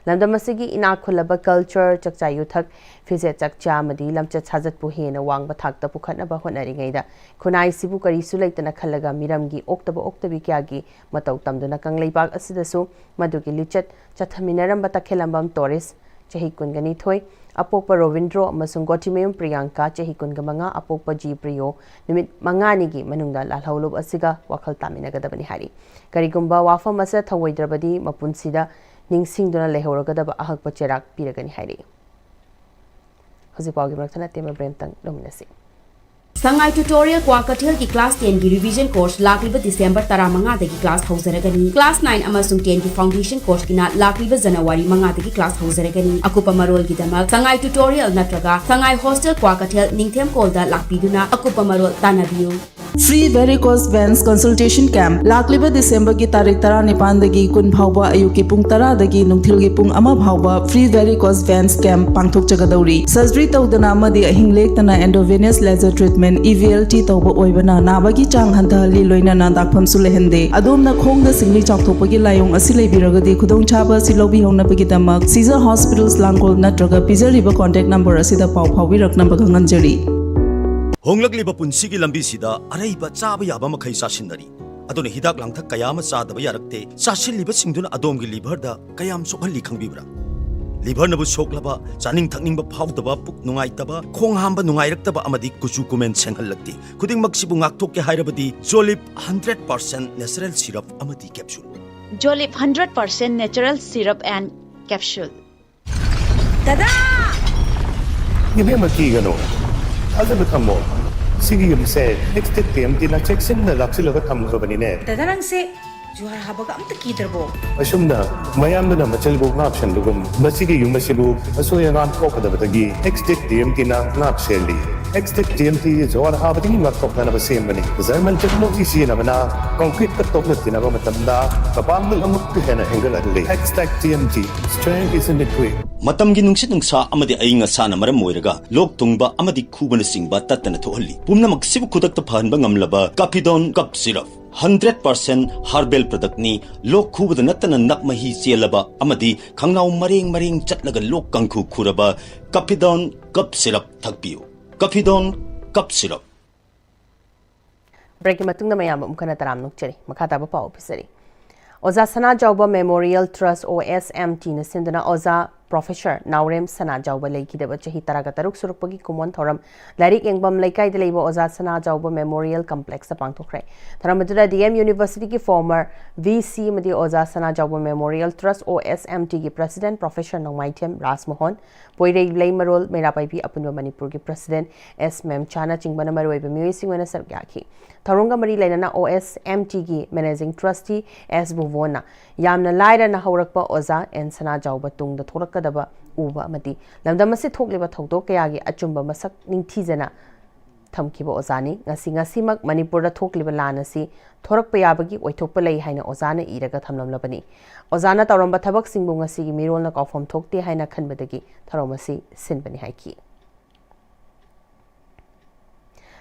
लमदम असिगी इना खुलबा culture चकचा युथक फिजे चकचा मदी लमचत साजत पु हेना वांगबा थाकता पुखनबा होटनरिगैदा खुनाई सिबु करिसु लेतना खलगा मिरमगी ओक्तबी क्यागी मतौ तमदुना कंगलेबाग असिदसु मदुगी लिचत चथमिनरंबा तखेलंबम टोरिस चही कुनगनी थोय अपोप रोविंद्रो अमसुंग गोटिमेयम प्रियंका चही कुनगमंगा अपोप जी प्रियो निमित मंगानिगी मनुंगदा लालहौलोब असिगा वखल तामिनगदबनी हारी करिगुंबा वाफम असे थवैद्रबदी मपुनसिदा निंगसिंगदुना लेहौरगदबा अहकप चेराक पिरगनी हारी हजिपावगी मरथना तेमा ब्रेमतंग लोमिनसी Sangai tutorial क्वाकटेल की क्लास 10 की रिवीजन कोर्स लाखलिबा दिसंबर 15 की क्लास हौजरगनी क्लास 9 अमसुंग 10 की फाउंडेशन कोर्स की लाखलिबा जनवरी 5 की क्लास हौजरगनी अकुपा मरोल की दमक संगाई ट्यूटोरियल नत्रगा संगाई हॉस्टल क्वाकटेल निंगथेम कोलदा लाखपिदुना अकुपा मरोल तानाबियु free varicose veins consultation camp लाखलिबा दिसंबर की तारीख 19 दगी कुन भावबा अयुक की पुंग 10 दगी नुंगथिल की पुंग अमा भावबा फ्री वेरिकोस वेन्स कैंप पांगथोक जगदौरी सर्जरी तौदना अमदी अहिंग लेक्तना एंडोवेनियस लेजर ट्रीटमेंट EVLT तौबा ओइबना नाबागी चांग हंथहली लोइनना दाखफम सुलेहंदे अदोमना खोंगदा सिंगली चाकथोपगी लायोंग असि लेबिरगदी खुदोंग छाबा सिलोबी होनबगी दमक सीजर हॉस्पिटल्स लांगोल नत्रगा पिजरिबा कांटेक्ट नंबर असिदा पाव फाविरकनबा गंगंजरी होंगलकलिबा पुंसिगी लंबीसिदा अरैबा चाबा याबा मखै चासिनदरी अदुना हिदाक लांथक कयाम चादबा यारक्ते चासिलिबा सिंगदुना अदोमगी लिभरदा कयाम सोखहली खंगबिब्रा लिभर नबु सोखलबा चानिंग थकनिंगबा फाउदबा पुक नुंगाइतबा खोंग हांबा नुंगाइरक्तबा अमदी कुचु कुमेन सेंगहलक्ति खुदिंगमक सिबु ngakthokke हाइरबदी जोलिप 100% नेचुरल सिरप अमदी कैप्सूल जोलिप 100% नेचुरल सिरप एंड कैप्सूल दादा इबे मकी गनो अजब थमो सिगी युमसे नेक्स्ट टाइम दिना चेक्सन न लाक्सिलगा थमखबनिने दादा नंगसे जुहार हाबगा अमत कीदरबो असुमना मयामदना मचलबो नापसनदुगम मसिगी युमसिबु असोयंगान थोकदबदगी नेक्स्ट टाइम दिना नापसेली एक्सटेक TMT जोर हाबदी ngakthokna ba sembani German technology sinabana concrete ka tokna tinaba matamda kapamul amuk hena angle adli extract TMT strength is in the quick matamgi nungsit nungsa amadi ainga sana maram moiraga lok tungba amadi khubana singba tatana thohalli pumnamak sibu khudakta phanba ngamlaba Capidon cup syrup 100% herbal product ni lok khubada natana nakmahi chelaba amadi khangnaw mareng chatlaga lok kangkhu khuraba Capidon cup syrup thakpiu Capidon cup syrup. Break matungna mayam umkana taram nukchari makata ba pau pisari. Oza Sana Jauba Memorial Trust OSMT na sindana Oza Professor Naurem Sana Jauba Leki de bacha hitaraga taruk surupagi kumon thoram larik engbam laikai de leibo Oza Sana Jauba Memorial Complex sa pangthokre. Tharamadura DM University ki former VC madi Oza Sana Jauba Memorial Trust OSMT ki President Professor Nongmaitem Rasmohon Poirei Leimarol Merapaipi Apunwa Manipur ki President S Mem Chana Chingbana Maroi Bemi Singwana Sargyaki. Tharunga Mari Lainana OSMT ki Managing Trustee S Buvona Yamna Laira na haurakpa Oza and Sana Jauba Tung the Thorakadaba Uba Mati Lamdamasi Tokliba Tokto Kayagi Achumba Masak Nintizana Tamkiba Ozani Nasinga Simak Manipura Tokliba Lanasi Thorak Payabagi Waitopalay Haina Ozana Iraga Tamlam Labani Ozana Taramba Tabak Singbunga Sigi Mirona Kofam Tokti Haina Kanbadagi Taromasi Sinbani Haiki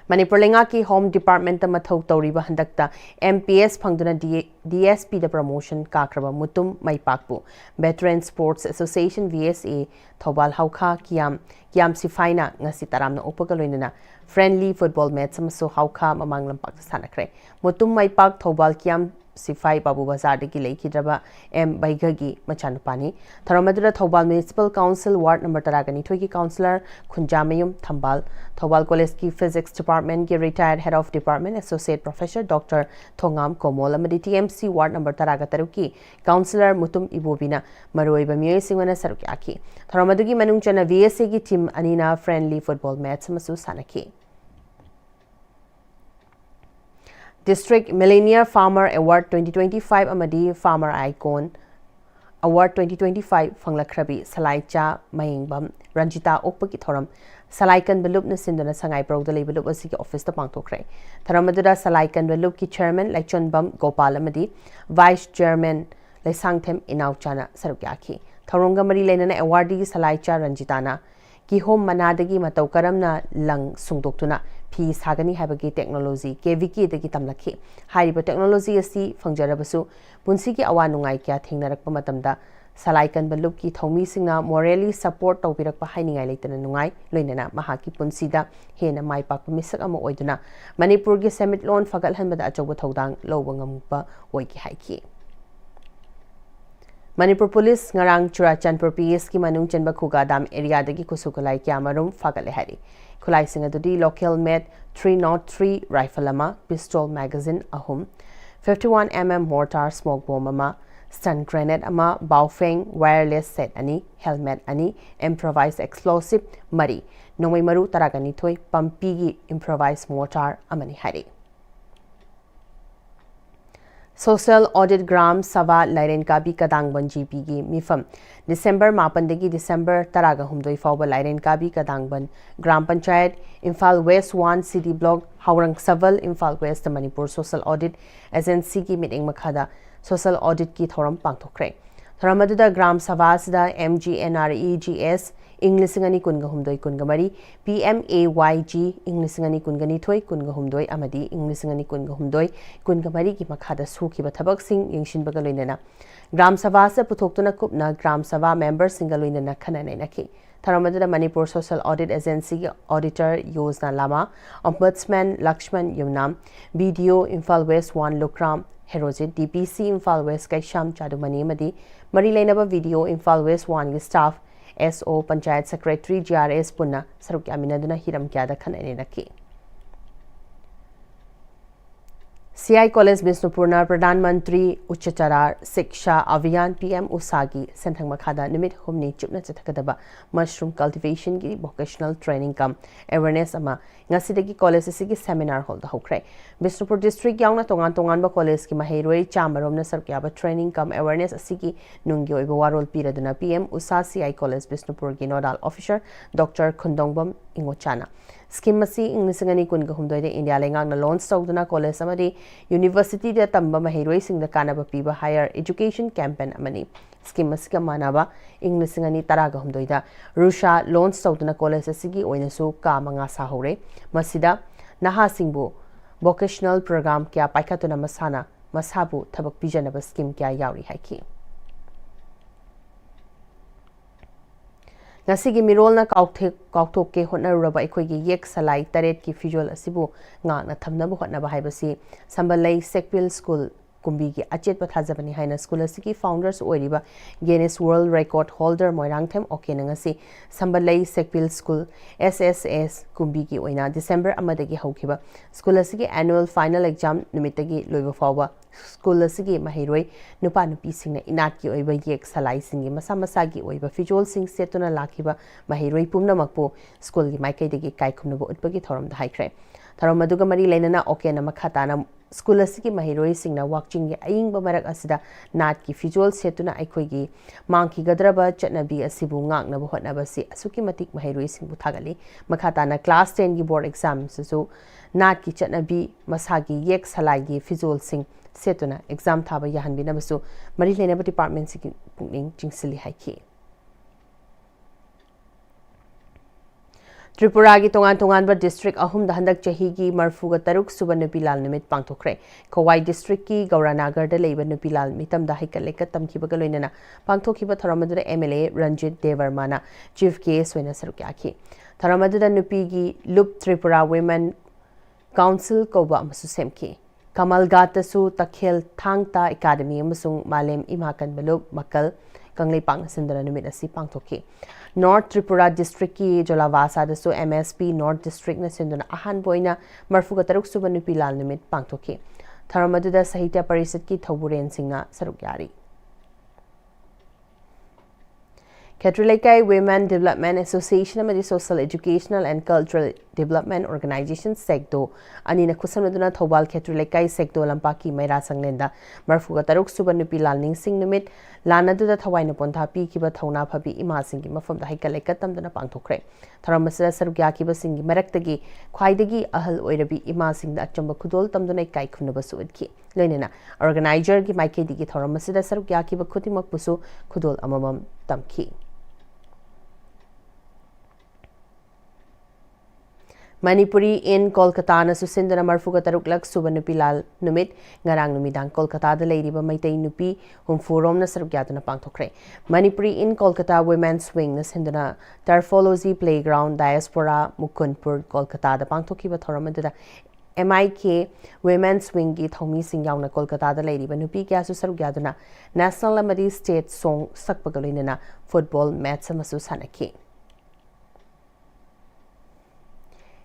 Manipur Lenga ki Home Department mathau tauriba handakta MPS phangduna DSP the promotion kakraba mutum maipakpu Veteran Sports Association VSA Thobal Hauka Kiam Sifaina ngasi taramna upagaloinana friendly football match amaso Hauka mamanglam pak sanakre mutum maipak Thobal Kiam Sifai Babu Bazar de Gilei Kidraba M. Baigagi Machanupani, Tharamadura Thobal Municipal Council Ward number Taragani Twiki Councillor Kunjamayum Thambal, Thobal Koleski Physics Department ki retired Head of Department Associate Professor Dr. Thongam Komola Madi TMC Ward number Taragataruki, Councillor Mutum Ibobina, Maroi Bamye Singwana Sarukiaki, Tharamadagi Manungchana VSA ki team Anina friendly football match Masu Sanaki. District Millennial Farmer Award 2025 Amadi Farmer Icon Award 2025 Fanglakrabi Salaicha Mayengbam Ranjita Okpaki Thoram Salaikan Belup na sinduna Sangai Pro the Belup Asiki Office the Pangtokre Tharamadura Salaikan Belup ki Chairman like Chonbam Gopal Amadi Vice Chairman like Sangthem Inauchana Sarukyaki Tharunga Mari Lenana Awardee Salaicha Ranjitana kihom manadagi matau karamna lang sungdoktuna phi sagani habagi technology KVK dagi tamlakhi hariba technology asi fangjarabasu punsigi awa nungai kya thingnarakpa matamda salai kan balup ki thomi singna morally support tawbirakpa hainingai leitana nungai loinana mahaki punsida hena mai pakpa misak ama oiduna Manipur gi summit loan fagal hanbada achoba thodang loba ngampa oiki haiki Manipur Police ngarang Churachandpur PS ki manung chenba khuga dam area dagi kusukulai kyamarum fagale hari khulai singa dudi local made 303 rifle ama pistol magazine ahum 51mm mortar smoke bomb ama stun grenade ama baofeng wireless set ani helmet ani improvised explosive mari nomai maru taragani thoi pampi gi improvised mortar amani hari Social Audit Gram Sava Lairen Kabi Kadangban GP gi mifam December 8 dagi December taraga humdoi fawba Lairen Kabi Kadangban Gram Panchayat Imphal West 1 City Block Haurang Saval Imphal West Manipur Social Audit Agency gi meeting makhada Social Audit ki thoram pangthokre thoramadu Gram Sava sida MGNREGS English ngani kunga humdoi kunga mari PMAYG English ngani kunga ni thoi kunga humdoi amadi English ngani kunga humdoi kunga mari ki makhada suki ba thabak sing yingshin baga loinana Gram Sabha se puthokuna kupna Gram Sabha members singa loinana khananai nakhi tharamadu Manipur Social Audit Agency Auditor Yozna Lama Ombudsman Lakshman Yumnam BDO Imphal West 1 Lokram Herojit DPC Imphal West Kaisham Chadumani amadi mari lainaba video Imphal West 1 gi staff SO Panchayat Secretary GRS Punna Saruk Aminaduna Hiram Kyada Khanani Naki CI College Bisnupurna Pradhan Mantri Uchacharar Siksha Aviyan PM Usagi Senthang Makhada Nimit Humni Chupna Chathakadaba Mushroom Cultivation gi Vocational Training Kam Awareness Ama Ngasidagi College Sigi Seminar Hall the Hokre Bisnupur District Yauna Tongan ba College ki Mahiroi Chamaromna Sarkyaba Training Kam Awareness Asigi Nungi Oiba Warol Piraduna PM Usa CI College Bisnupur gi Nodal Officer Dr. Khundongbam Ingochana Scheme masi English ngani kunga humdoi de India lengang na launch tawduna college amadi university de tamba mahiroi sing da kanaba piba higher education campaign amani scheme masi ka manaba English ngani taraga humdoi da Russia launch tawduna college asigi oina su ka manga sa hore masida naha singbu vocational program kya paikhatuna masana masabu thabak pijanaba scheme kya yauri haiki Nasigi mirolna kauthok ke hotnaruraba aikhoigi yek salai taret ki visual asibu ngakna thamnabu hotnaba haibasi Sambalai Sekpil School kumbi gi achet pathajabani haina school asigi founders oiriba Guinness World Record holder Moirangthem okenangasi Sambalai Sekpil School SSS kumbi gi oina December amadagi haukiba school asigi annual final exam nimitagi loiba fawba school asigi mahiroi nupa nupi singna inat ki oiba yek salai singi masa masa gi oiba visual sing setuna lakiba mahiroi pumna makpo school gi maikai degi kai khumnabu utpagi thoram da haikre thoram maduga mari leinana okena makhatana school asigi mahiroi singna watching gi aing ba marak asida nat ki visual setuna aikhoigi mangki gadraba chatnabi asibu ngakna bu hotna si asuki matik mahiroi singbu thagali makhatana class 10 gi board exam su nat ki chatnabi masagi yek salai gi visual sing setuna exam thaba yahanbi nabasu mari lenaba department sigi pungning chingsili haiki Tripura gi tongan ba district ahum da handak chahi gi marfuga taruk suba nupilal nimit pangthokre Khowai district ki Gauranagar da leiba nupilal mitam da haikale ka tamki ba galoinana pangthokhiba tharamadu da MLA Ranjit Devarmana chief case wena sarukya tharamadu da nupi gi Loop Tripura Women Council koba amasu semki Kamal Gatasu Takhel Thangta Academy amasung Malem Imakan Balup Makal Kanglei Pang Sindara Numit asi pangthoki North Tripura District ki Jolavasa dasu MSP North District na sinduna ahan boina marfuga taruk suba nupilal numit pangthoki tharamadu da Sahitya Parisad ki Thoburen Singna sarukyari Ketrulaikai Women Development Association amadi Social Educational and Cultural Development Organization SECDO anina khusamnaduna Thobal Ketrulaikai SECDO lampaki Maira Sanglenda marfuga taruk suba nupilal ningsing numit lanadu da thawaina pontha pi kiba thona phabi ima singi mafam da haikalai katamduna pangthokre tharamasa sarugya kiba singi maraktagi khwaidagi ahal oirabi ima singda achamba khudol tamduna kai khunaba suadki loinena organizer gi maikedi gi tharamasa da sarugya kiba khudimak busu khudol amamam tamki Manipuri in Kolkata na susindana marfuga taruklak subanupi lal numit ngarang numidang Kolkata da leiriba maitai nupi humfurom na sarugyado na pangtokre. Manipuri in Kolkata Women's Wing na sindana Tarfology Playground Diaspora Mukunpur Kolkata da pangtokiba thoramadada MIK Women's Wing gi thomi sing yauna Kolkata da leiriba nupi kya su sarugyado na National amadi State Song sakpagaloina na football match amasu sanaki.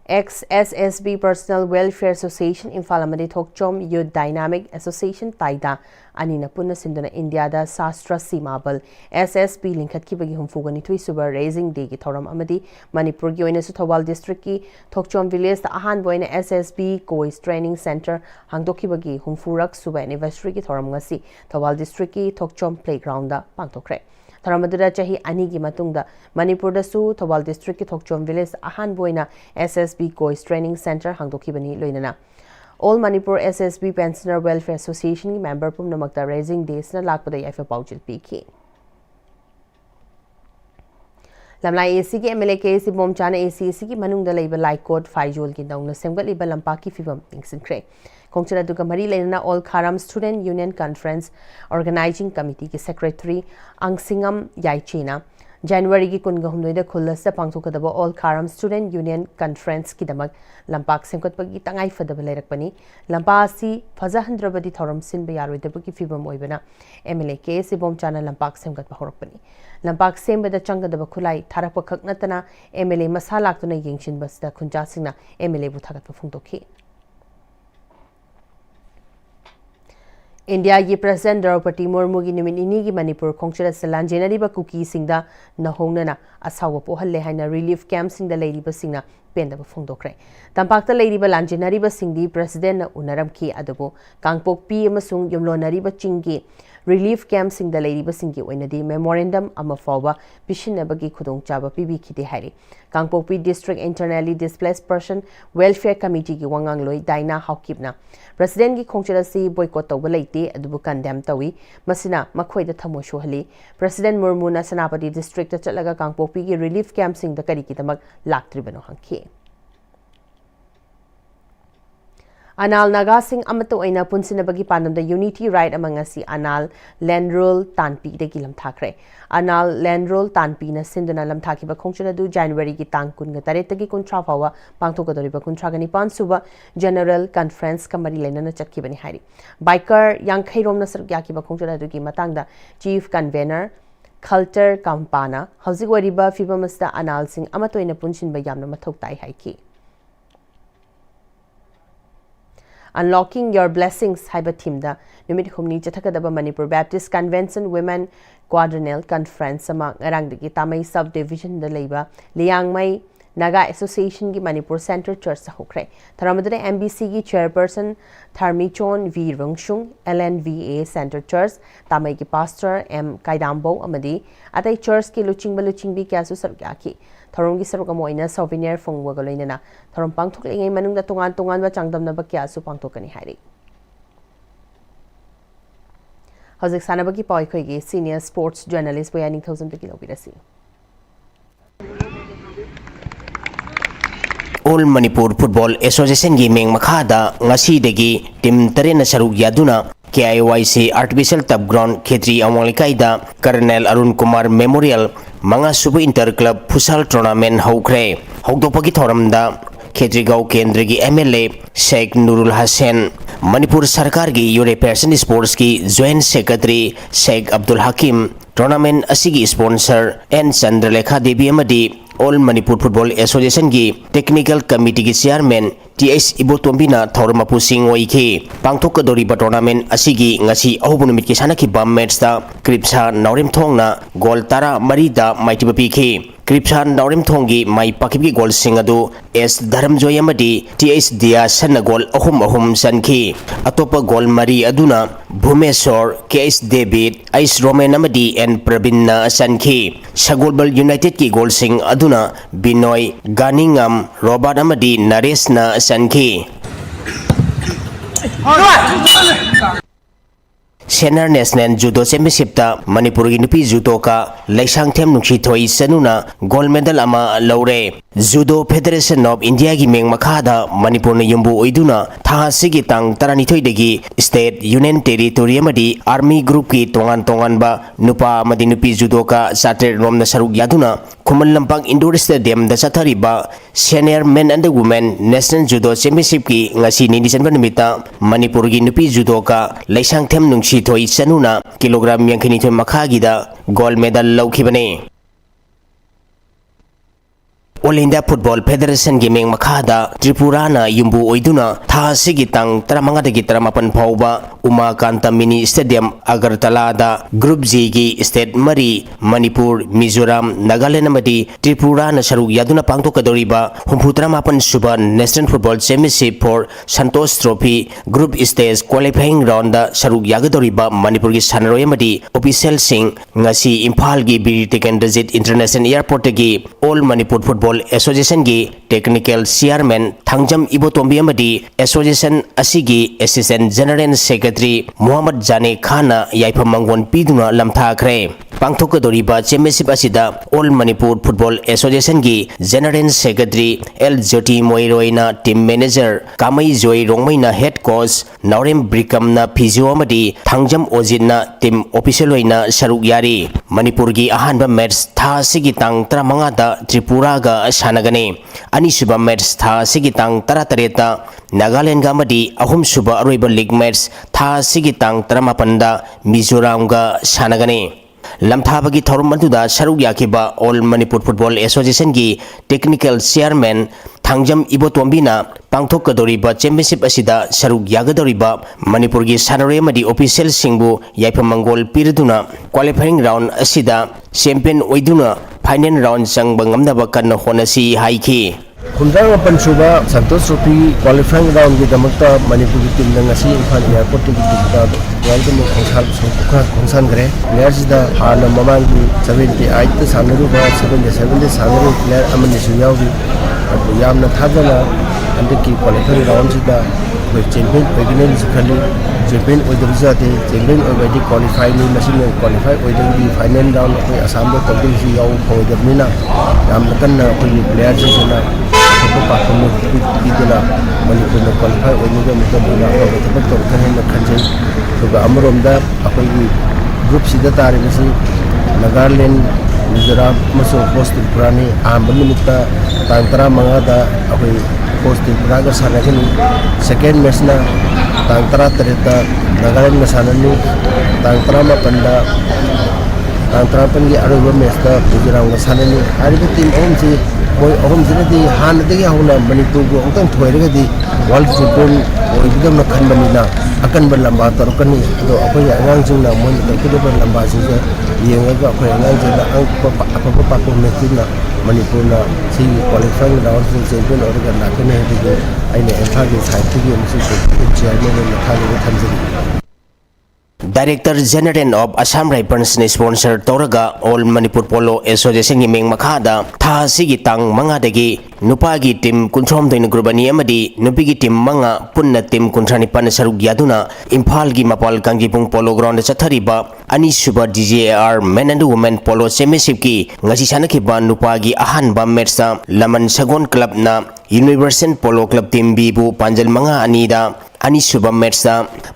Ex-SSB Personal Welfare Association Imphal amadi Thokchom Youth Dynamic Association Taida Anina Punna Sinduna India da Sastra Simabal SSB Linkhat Kibagi Humfugani Tui Suba Raising Day ki Thoram amadi Manipur gi oina su Thawal District ki Thokchom Village da ahan boina SSB Cois Training Center hangdoki bagi Humfurak Suba Anniversary ki Thoram ngasi Thawal District ki Thokchom Playground da pangtokre. Tharamadura chahi ani gi matungda Manipur da su Thawal District ki Thokchom Village ahan boina SSB Cois Training Center hangdoki bani loinana. All Manipur SSB Pensioner Welfare Association ki member pum namakta Raising Days na lakpada yafa paujil piki. Lamlai AC ki MLA ke si bomchana AC ki manungda leiba Laikot Faijol ki daung na semgat liba lampa ki fibam tingsinkre. Kongchara duga mari leina All Kharam Student Union Conference Organizing Committee ki Secretary Angsingam Yaichina January ki kunga humnoida khulasa pangthokadaba All Kharam Student Union Conference ki damak lampak semkotpagi tangai fadaba leirakpani lampa si fajahandrabadi thoram sinba yaroidaba ki fibam oibana MLA ke sibom chana lampak semkat bahorakpani lampak sembada changadaba khulai tharakpa khaknatana MLA masa laktuna yengshin basda khunjasingna MLA bu thagatpa phungtokhi. India ki President Draupadi Murmu ki numit ini ki Manipur khongchara salanjenari ba kuki singda nahongnana asawa pohalle haina relief camp singda leiriba singna penda ba phongdokre. Tampakta leiriba lanjenari ba singdi President na unaram ki adubu kangpok pi amasung yumlonari ba chingi relief camp singda leiriba singi oinadi memorandum ama fawba bishinabagi khudongchaba pibikide hari. Kangpokpi District Internally Displaced Person Welfare Committee ki wangang loi Daina Haukipna President ki khongchara si boycott tawba leite adubu condemn tawi masina makhoida thamo shohali President Murmu na Sanapati District ta chalaga Kangpokpi ki relief camp sing da kari ki tamak laktribano hangki. Anal Naga Singh Amato Aina Punsinabagi Panam the Unity Right among us Anal Landrol Tanpi de Gilam Thakre. Anal Landrol Tanpi na Sindunalam Takiba Kongchana du January Gitang Kunga Taretagi Kuntrafawa Pangtokadoriba Kuntragani Pansuba General Conference Kamari Lena Chakibani Hari. Biker Yang Kairom Nasar Yakiba Kongchana du Gimatanga Chief Convener Culture Kampana Hausigwariba Fibamasta Anal Singh Amato Aina Punshin Bayamna Matok Tai Haiki. Unlocking Your Blessings haiba thimda numit humni chathakadaba Manipur Baptist Convention Women Quadrennial Conference ama ngarangdagi tamai subdivision da leiba Liangmai Naga Association ki Manipur Center Church sa hokre tharamadre MBC ki chairperson Tharmichon V Rungshung LNVA Center Church tamai ki pastor M Kaidambo amadi atai church ki luchingbi kyasu sargyaki Tharom ki saruk amoina souvenir phongwa galoina tharom pangthok lengai manungda tongan ba changdamna ba kya su pangthokani hari Hauzik sanabagi poi khoigi senior sports journalist boyaning thousand ki lobirasi All Manipur Football Association gi meng makhada ngasi degi tim terena saruk yaduna KIYC Artificial Turf Ground Khetri Amwalikaida Colonel Arun Kumar Memorial Manga Super Inter Club Futsal Tournament Haukre Haukdopagi Thoramda Khetrigau Kendri MLA Sheikh Nurul Hassan Manipur Sarkar gi Youth Person Sports ki Joint Secretary Sheikh Abdul Hakim Tournament asigi sponsor N Chandralekha Devi amadi All Manipur Football Association gi Technical Committee gi Chairman TS Ibotombina Thormapu Singh oiki pangthok dori ba tournament asigi ngasi ahubun mit ki sanaki bam match da Kripsa Naurim Thongna goal tara marida maitiba piki Kripsa Naurim Thongi mai pakibgi goal singadu S Dharamjoy amadi TS Dia sanna goal ahum sanki atopa goal mari aduna Bhumeshwar KS David Ice Roman amadi N Pravin sanki Sagolbal United ki goal sing aduna Binoy Ganingam Robert amadi Naresh na sanki Senior National Judo Championship ta Manipur gi nupi judo ka Laisang Them Nungsi Thoi Sanuna gold medal ama laure. Judo Federation of India gi meng makhada Manipur na yumbu oiduna tha sigi tang tarani thoi degi State Union Territory amadi Army Group ki tongan ba nupa amadi nupi judo ka charter rom na saruk yaduna Kumal Lampak Indoor Stadium da chathariba Senior Men and Women National Judo Championship ki ngasi ni December nimita Manipur gi nupi judo ka Laisang Them Nungsi Thoi Sanuna kilogram yankini thoi makhagi da gold medal laukhibane. All India Football Federation Gaming Makada Tripura na yumbu oiduna tha sigi tang taramanga dagi taramapan phauba Umakanta Mini Stadium Agartala da Group G gi State Mari Manipur Mizoram Nagaland amadi Tripura na saruk yaduna pangthokadoriba humputramapan suba National Football Championship for Santosh Trophy Group Stage Qualifying Round da saruk yagadoriba Manipur gi sanaroi amadi official sing ngasi Imphal gi Biri Tekendrazit International Airport gi All Manipur Football Association gi Technical Chairman Thangjam Ibotombi amadi Association asigi Assistant General Secretary Muhammad Jane Khana yaifam mangon piduna lamthakre pangthokadoriba championship asida All Manipur Football Association gi General Secretary L Jyoti Moiroina Team Manager Kamai Joy Rongmaina Head Coach Naurem Brikam na physio amadi Thangjam Ojit na team official oina saruk yari Manipur gi ahanba match tha sigi tang 35 da Tripura ga sanagane ani suba match tha sigi tang 38 da Nagaland ga amadi ahum suba aroiba league match tha sigi tang 38 da Mizoram ga sanagane lamthabagi thorum aduda saruk yakiba All Manipur Football Association gi Technical Chairman Thangjam Ibotombina pangthokadoriba championship asida saruk yagadoriba Manipur gi sanare amadi official singbu yaifam mangol pirduna qualifying round asida champion oiduna final round sang bangamnaba kan honasi haiki Kundang Pansuba Santosh Trophy qualifying round di damakta Manipur team na ngasi Imphal Airport team da welcome khongsan gre players da hana mamang 78 ta sanaru ba 77 sanaru player amani suyawi adu yamna thadala andiki qualifying round sida ko champion beginner khali champion oidrija de champion already qualify ni machine qualify oidri final round ko assam da tabdi si yaw khoidamina yamna kan ko players sina ko pa ko bidila Manipur na qualify oidri mutam na ko tabak to kan na khanje to ga amrom da akoi group sida tare masi Nagaland Mizoram maso post Tripurani ambal nimita tantara manga da akoi post Tripura ga sanagani second match na tantara tarita Nagaland na sanani tantara mapanda tantara pangi aroba match da Mizoram ga sanani ariba team si boy ahum di han de ya hona Manipur go ongtang thoire di world champion oidam na khanbanina akan berlamba tarkani do apai angang jing na mon de ko lamba jing yenga ga apai angang jing na apa pa ko metina Manipur na si qualifying round champion orga na kene de aine Imphal gi side gi musi ko chairman na thali thamjiri Director General of Assam Rifles ni sponsor Toraga All Manipur Polo Association gi meng makhada tha sigi tang manga dagi nupa gi team kunthrom doin grubani amadi nupi gi team manga punna team kunthani pan saruk yaduna Imphal gi mapal kangi pung polo ground chathariba ani suba DJR Men and Women Polo Championship ki ngasi sanaki ba nupa gi ahan ba match Laman Sagon Club na Universal Polo Club team B bu panjal manga ani da ani suba match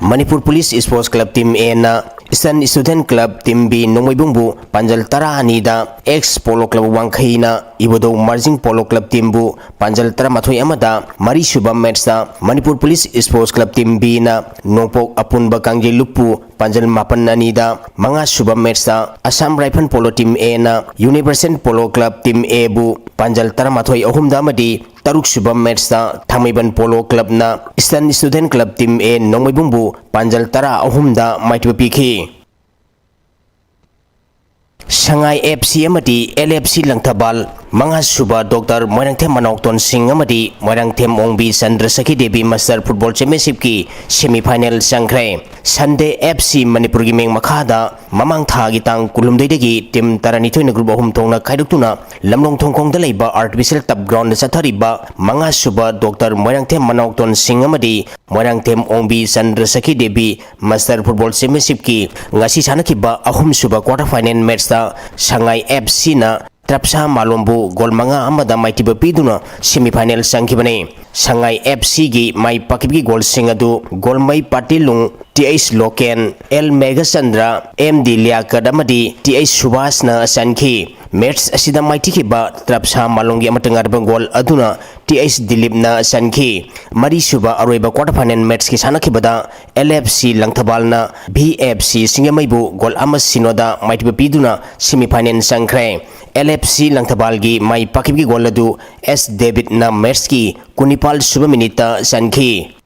Manipur Police Sports Club team A na Eastern Student Club team B Nongmoibungbu panjal tara ani da ex Polo Club Wangkhai na Ibodo Marching Polo Club team bu panjal tara mathoi amada mari suba match Manipur Police Sports Club team B na Nongpok Apunba Kangje Lupu panjal mapan ani da manga suba match Assam Rifle Polo team A na Universal Polo Club team A bu panjal tara mathoi ahum da amadi taruk suba match Thamaiban Polo Club na Eastern Student Club team A Nongmoibungbu panjal tara ahum da maitwa pikhi Shanghai FC amadi LFC Langthabal Mangasuba Dr. Moirangthem Manokton Singh amadi Moirangthem Ongbi Chandra Sakhi Devi Master Football Championship ki semi-final sangkhre. Sunday FC Manipur gi meng makhada mamang tha gi tang kulumdei degi team taranithoi na group ahum thongna khaiduktuna lamlong thongkhong da leiba artificial turf ground sathariba mangasuba Dr. Moirangthem Manokton Singh amadi Moirangthem Ongbi Chandra Sakhi Devi Master Football Championship ki ngasi sanakhiba ahum suba quarter final match da Shanghai FC na Trapsa Malombu gol manga amada maitiba piduna semi-final sangkibane. Shanghai FC gi mai pakibgi gol singadu gol mai patilung TH Loken L Megasandra MD Liakad amadi TH Subhasna sankhi. Match asida maitikiba Trapsa Malongi amatangar gol aduna TH Dilipna sankhi. Mari suba aroiba quarter final match ki sanakibada LFC Langthabalna BFC Singamaibu gol amas sinoda maitiba piduna semi-final sangkre. LFC Langthabalgi mai pakibgi gol adu S David na match ki kunipal suba minita sankhi.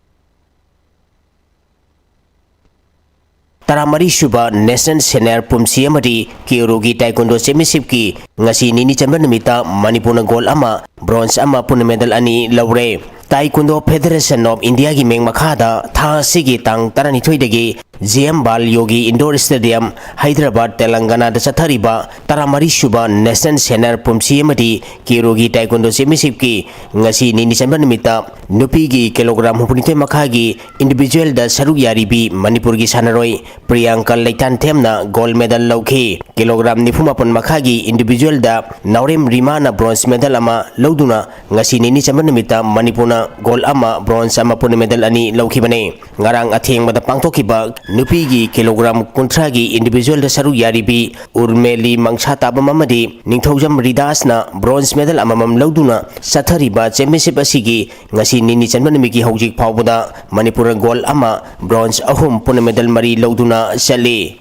Taramari suba National Senior Pumsi amadi Kyorugi Taekwondo Championship ki ngasi nini chamber namita Manipur na gol ama bronze ama puna medal ani laure. Taekwondo Federation of India gi meng makhada tha sigi tang taranithoi dagi GM Bal Yogi Indoor Stadium Hyderabad Telangana da sathariba taramari suba National Senior Pumsi amadi Kyorugi Taekwondo Championship ki ngasi nini chamber namita nupi gi kilogram hupunithoi makhagi individual da saruk yaribi Manipur gi sanaroi Priyanka Leitan Themna gold medal lauki kilogram nifumapon makhagi individual da Naurem Rima na bronze medal ama lauduna ngasi nini chamber namita Manipur na gold ama bronze ama pun medal ani lauki bane. Ngarang atheng mada pangthokiba nupi gi kilogram kuntra gi individual da saruk yaribi Urmeli Mangsa Tabam amadi Ningthaujam Ridas na bronze medal amamam lauduna sathariba championship asigi ngasi nini chamber namiki hojik phawbada Manipur gold ama bronze ahum pun medal mari lauduna Sally.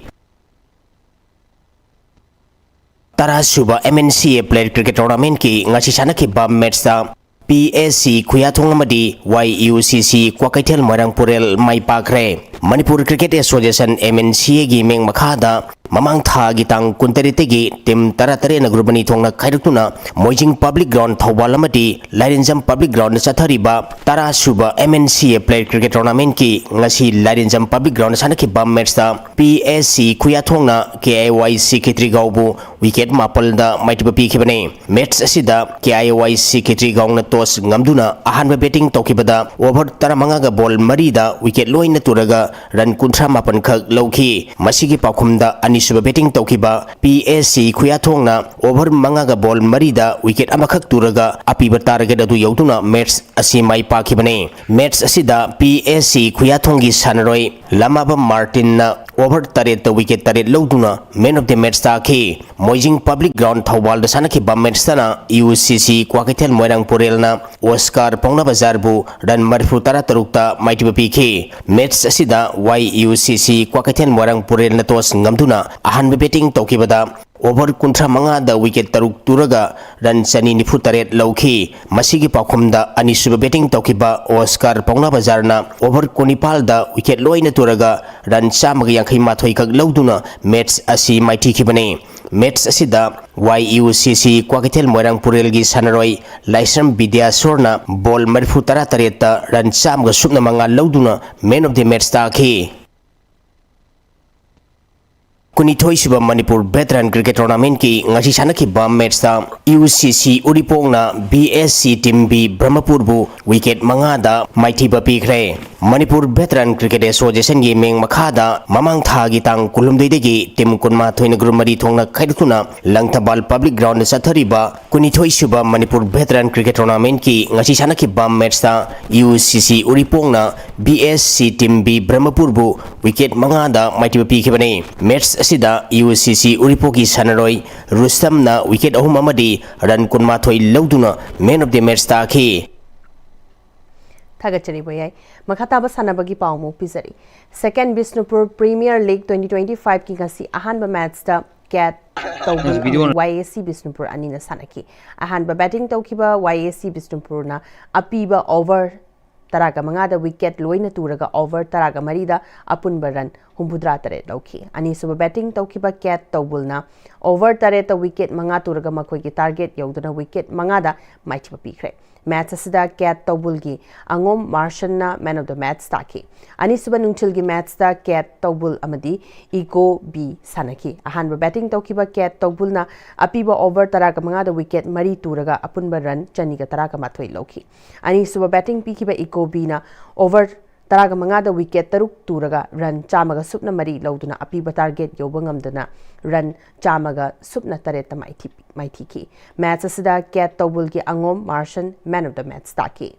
Tara suba MNCA Player Cricket Tournament ki ngasi sanakhiba match da PSC Khuyathong amadi YUCC Kwakaitel Moirangpurel mai pakre. Manipur Cricket Association MNCA gi meng makhada mamang tha gi tang kuntarite gi team taratare na grubani thongna khairuktuna Moijing Public Ground Thawbal amadi Lairinjam Public Ground sathariba Tara suba MNCA Player Cricket Tournament ki ngasi Lairinjam Public Ground sanakhiba match da PSC Khuyathong na KIYC Khitri Gaubu wicket mapal da maitiba pikhibane. Match asida KIYC Khitri Gaung na toss ngamduna ahanba batting tokibada over taramanga ga ball marida wicket loina turaga run kuntra mapan khak lauki. Masigi pakhumda anisuba batting tokiba PSC Khuyathong na over manga ga ball marida wicket amakhak turaga apiba target adu yautuna match asi mai pakhibane. Match asida PSC Khuyathong gi sanaroi Lamaba Martin na over taret the wicket taret lauduna man of the match taki. Moijing Public Ground Thawbal da sanakhiba match tana UCC Kwakaitel Moirangpurel na Oscar Pongna Bazar bu ran marfu tara tarukta maitiba pikhi. Match asida YUCC Kwakaitel Moirangpurel na tos ngamduna ahanba batting tokibada over kuntra manga da wicket taruk turaga ran chani nifu taret lauki. Masigi pakhumda anisuba batting tokiba Oscar Pongna Bazar na over konipal da wicket loina turaga ran chamag yankhai mathoi kak lauduna match asi maiti khibane. Match asida YUCC Kwakaitel Moirangpurel gi sanaroi Laisam Vidya Sorna ball marfu tara tareta ran chamga supna manga lauduna man of the match taki. Kunithoi suba Manipur Veteran Cricket Tournament ki ngasi sanakhiba match da UCC Uripong na BSC Team B Brahmapur bu wicket manga da maithiba pikre. Manipur Veteran Cricket Association gi meng makhada mamang tha gi tang kulumdei degi team kunma thoina grumari thongna khaidukuna Langthabal Public Ground sathariba kunithoi suba Manipur Veteran Cricket Tournament ki ngasi sanakhiba match da UCC Uripong na BSC Team B Brahmapur bu wicket manga da maithiba pikhibane. Match asida UCC Uripoki sanaroi Rustam na wicket ahum amadi run kunma thoi lauduna man of the match taki. Thagachari boyai makhataba sanabagi pawmu pizari. Second Bishnupur Premier League 2025 ki ngasi ahanba match da cat YAC Bishnupur anina sanaki. Ahanba batting taukiba YAC Bishnupur na apiba over taraga mangada wicket loina turaga over taraga marida apunba run humbudra tare lauki ani suba batting taukiba cat tawbulna over tare ta wicket manga turaga makoi ki target yauduna wicket mangada maichiba pikre match asida cat tawbulgi angom marshana man of the match taki ani suba nungchilgi match da cat tawbul amadi ego b sanaki ahanba batting taukiba cat tawbulna apiba over taraga mangada wicket mari turaga apunba run chaniga taraga mathoi lauki ani suba batting pikiba ego b na over taraga mangada wicket taruk turaga run chamaga supna mari lauduna apiba target yobangamdana run chamaga supna tareta maiti ki match asida cat tawbulgi angom martian man of the match taki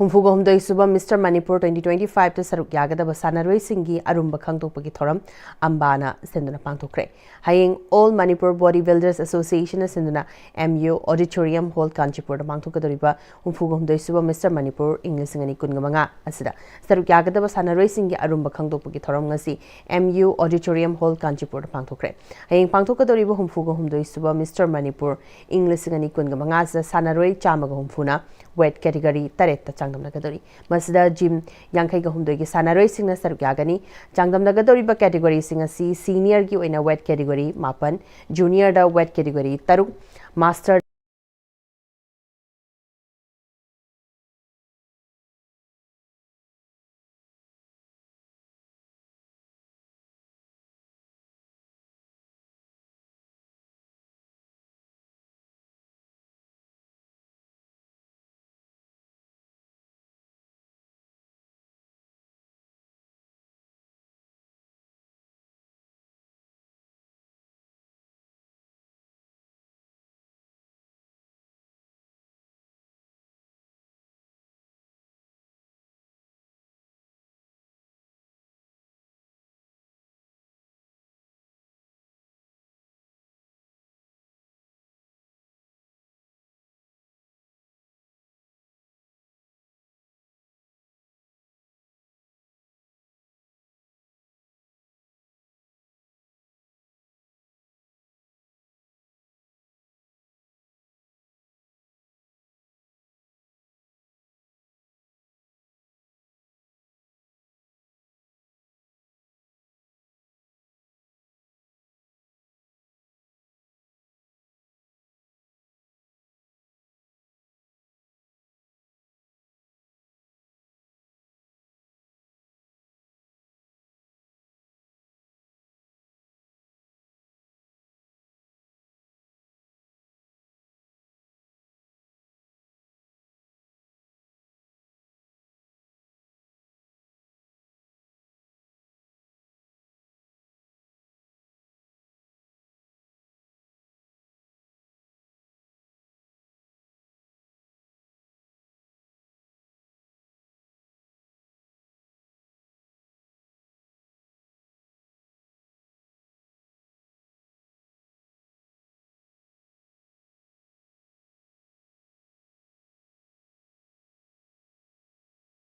humfuga humdoi suba Mr. Manipur 2025 to saruk yagada basana roi singi arumba khangtokpagi thoram ambana senduna pangtokre hayeng All Manipur Bodybuilders Association senduna MU Auditorium Hall Kanchipur da pangtokadoriba humfuga humdoi suba Mr. Manipur English ngani kungamanga asida saruk yagada basana roi singi arumba khangtokpagi thoram ngasi MU Auditorium Hall Kanchipur da pangtokre hayeng pangtokadoriba humfuga humdoi suba Mr. Manipur English ngani kungamanga sa sanaroi chamaga humfuna weight category taretta changdam nagadori masida gym yankai ga humdoi gi sanaroi singna saruk yagani changdam nagadori ba category singa si senior gi oina weight category mapan junior da weight category taruk master